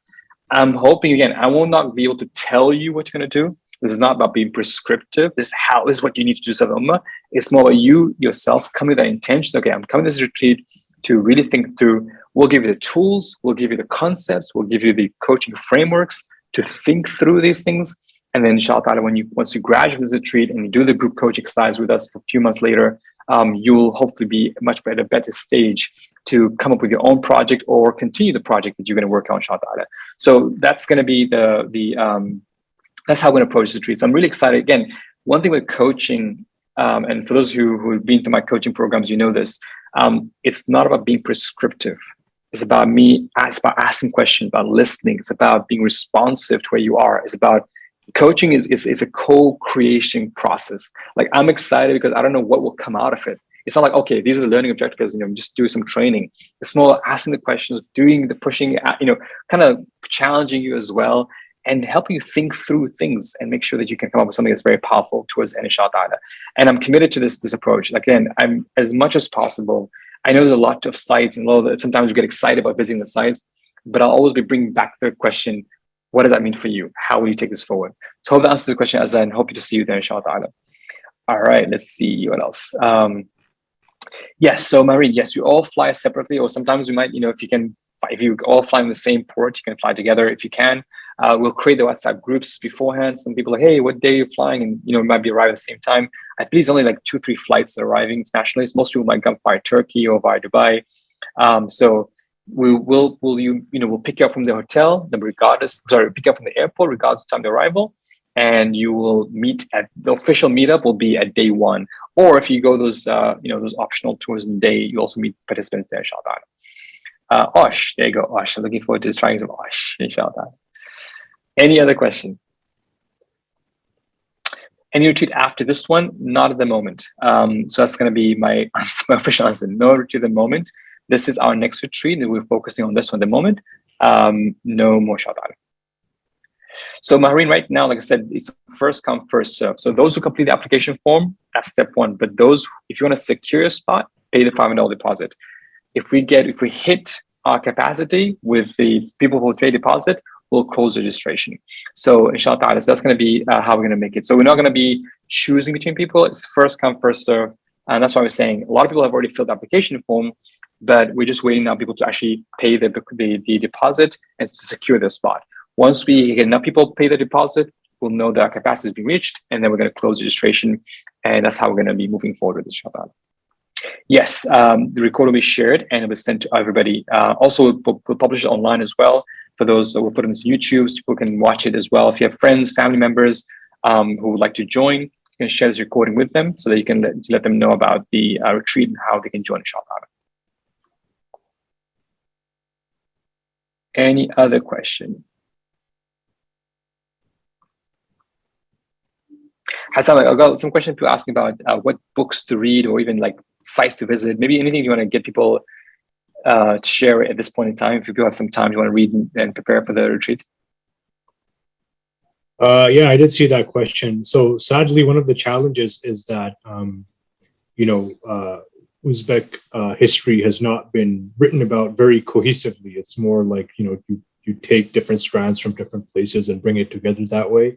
I'm hoping, again, I will not be able to tell you what you're going to do. This is not about being prescriptive. This is what you need to do, Sabah Ummah. It's more about you yourself coming with that intention. Okay, I'm coming to this retreat to really think through. We'll give you the tools, we'll give you the concepts, we'll give you the coaching frameworks to think through these things. And then inshaAllah, once you graduate this retreat and you do the group coach exercise with us for a few months later, you will hopefully be much better stage to come up with your own project or continue the project that you're going to work on, inshaAllah. So that's going to be that's how we're going to approach the retreat. So I'm really excited. Again, one thing with coaching, and for those of you who've been to my coaching programs, you know this, it's not about being prescriptive. It's about asking questions, about listening. It's about being responsive to where you are. It's about coaching is a co-creation process. Like, I'm excited because I don't know what will come out of it. It's not like, okay, these are the learning objectives, just do some training. It's more asking the questions, doing the pushing, kind of challenging you as well, and helping you think through things and make sure that you can come up with something that's very powerful towards the end, inshaAllah. And I'm committed to this approach. Again, I'm as much as possible. I know there's a lot of sites, and sometimes we get excited about visiting the sites, but I'll always be bringing back the question, what does that mean for you? How will you take this forward? So hope that answers the question, Azza, and hope to see you there, inshaAllah. All right, let's see what else. Yes, so Marine, yes, we all fly separately, or sometimes we might, if you all fly in the same port, you can fly together if you can. We'll create the WhatsApp groups beforehand. Some people are like, hey, what day are you flying? And, we might be arriving at the same time. I believe it's only like 2-3 flights that are arriving internationally. So most people might come via Turkey or via Dubai. So we'll pick you up from the hotel, pick you up from the airport, regardless of time of arrival. And you will meet at the official meetup will be at day 1. Or if you go those optional tours in the day, you also meet participants there, inshaAllah. Osh, there you go, Osh. I'm looking forward to trying some Osh, inshaAllah. Any other question? Any retreat after this one? Not at the moment. So that's going to be my official answer. No retreat at the moment. This is our next retreat, and we're focusing on this one at the moment. No more, inshaAllah. So Maureen, right now, like I said, it's first come, first serve. So those who complete the application form, that's step 1. But if you want to secure a spot, pay the $500 deposit. If we hit our capacity with the people who pay deposit, we'll close registration. So inshallah, so that's going to be how we're going to make it. So we're not going to be choosing between people. It's first come, first serve. And that's why I was saying a lot of people have already filled the application form, but we're just waiting now people to actually pay the deposit and to secure their spot. Once we get enough people pay the deposit, we'll know that our capacity has been reached, and then we're going to close registration. And that's how we're going to be moving forward with inshallah. Yes, the record will be shared and it was sent to everybody. Also, we'll publish it online as well. For those that we'll put it on YouTube, so people can watch it as well. If you have friends, family members who would like to join, you can share this recording with them so that you can let them know about the retreat and how they can join inshallah. Any other question? Hassam, I got some questions to ask about what books to read or even like sites to visit. Maybe anything you want to get people to share at this point in time. If you have some time, you want to read and prepare for the retreat. Yeah, I did see that question. So sadly, one of the challenges is that, Uzbek history has not been written about very cohesively. It's more like, you take different strands from different places and bring it together that way.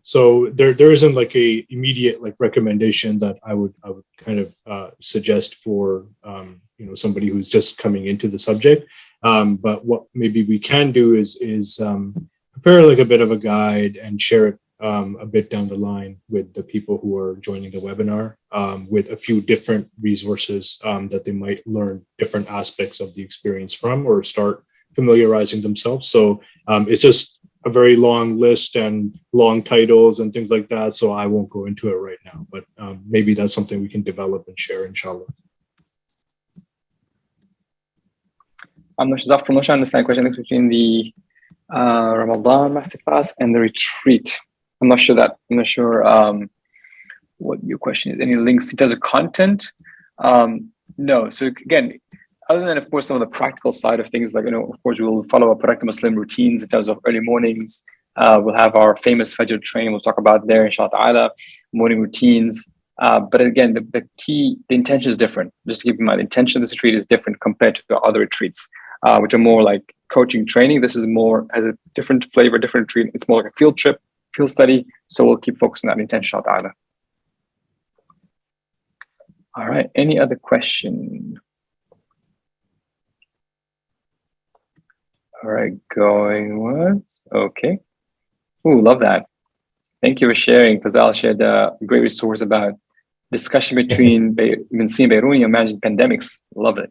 So there isn't like a immediate like recommendation that I would kind of suggest for somebody who's just coming into the subject. But what maybe we can do is prepare like a bit of a guide and share it a bit down the line with the people who are joining the webinar, with a few different resources that they might learn different aspects of the experience from or start familiarizing themselves. So it's just a very long list and long titles and things like that. So I won't go into it right now, but maybe that's something we can develop and share, inshallah. I'm not sure I understand the question between the Ramadan masterclass and the retreat. I'm not sure what your question is. Any links in terms of content? No. So again, other than, of course, some of the practical side of things, like, of course, we'll follow our productive Muslim routines in terms of early mornings. We'll have our famous Fajr train. We'll talk about there, inshallah, morning routines. But again, the intention is different. Just to keep in mind, the intention of this retreat is different compared to the other retreats, which are more like coaching training. This is more, has a different flavor, different retreat. It's more like a field trip, field study. So we'll keep focusing on that intention, inshallah. All right, any other question? All right, going once. Okay. Ooh, love that. Thank you for sharing. Fazal shared a great resource about discussion between Cena and Al-Biruni and managing pandemics. Love it.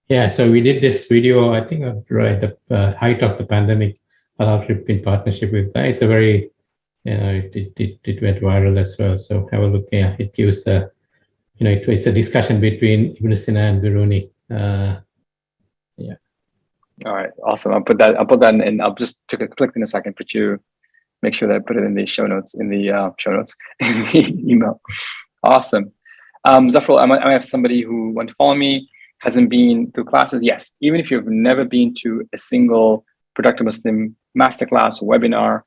Yeah, so we did this video, I think, right at the height of the pandemic, HalalTrip in partnership with it's a very, it went viral as well. So have a look. Yeah, it gives it's a discussion between Ibn Cena and Al-Biruni. Yeah. All right, awesome. I'll put that in. I'll just click in a second, make sure that I put it in the show notes, in the email. Awesome. Zafrul, I might have somebody who wants to follow me, hasn't been through classes. Yes, even if you've never been to a single Productive Muslim masterclass or webinar,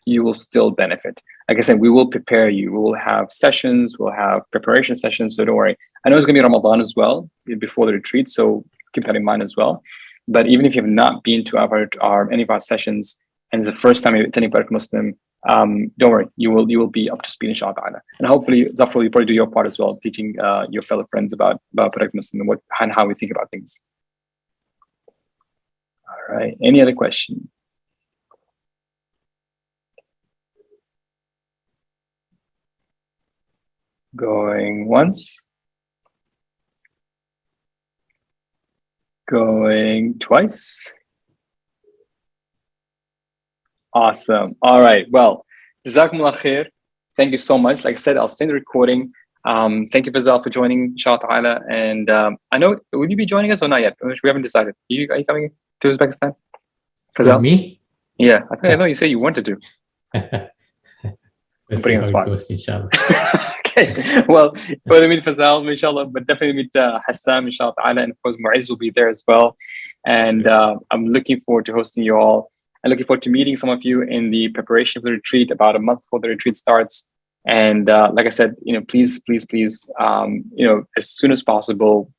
you will still benefit. Like I said, we will prepare you. We will have sessions, we'll have preparation sessions, so don't worry. I know it's gonna be Ramadan as well, before the retreat, so keep that in mind as well. But even if you have not been to any of our sessions and it's the first time you're attending Productive Muslim, don't worry, you will be up to speed, inshallah. And hopefully, Zafrul, you probably do your part as well, teaching your fellow friends about Productive Muslim and how we think about things. All right, any other question? Going once. Going twice. Awesome. All right. Well, Jazakumullah khair. Thank you so much. Like I said, I'll send the recording. Thank you, Fazal, for joining, inshallah. And I know, will you be joining us or not yet? We haven't decided. Are you coming to Uzbekistan? Fazal? Me? Yeah. I know you say you wanted to. Let's see how it goes, inshallah. Okay. Well, whether meet Fazal, inshallah, but definitely meet Hassam, inshallah, and of course, Mu'izz will be there as well. And I'm looking forward to hosting you all. I'm looking forward to meeting some of you in the preparation of the retreat about a month before the retreat starts. And like I said, please, as soon as possible,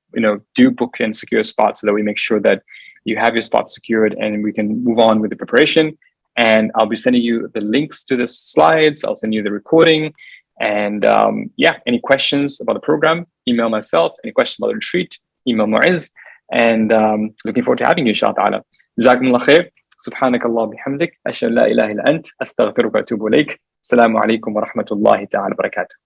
do book and secure spots so that we make sure that you have your spot secured, and we can move on with the preparation. And I'll be sending you the links to the slides. I'll send you the recording. And yeah, any questions about the program, email myself. Any questions about the retreat, email Mu'izz. And looking forward to having you, inshaAllah. Jazakumullah khair. سبحانك الله بحمدك أشهد أن لا إله إلا أنت أستغفرك وأتوب إليك. السلام عليكم ورحمة الله تعالى وبركاته.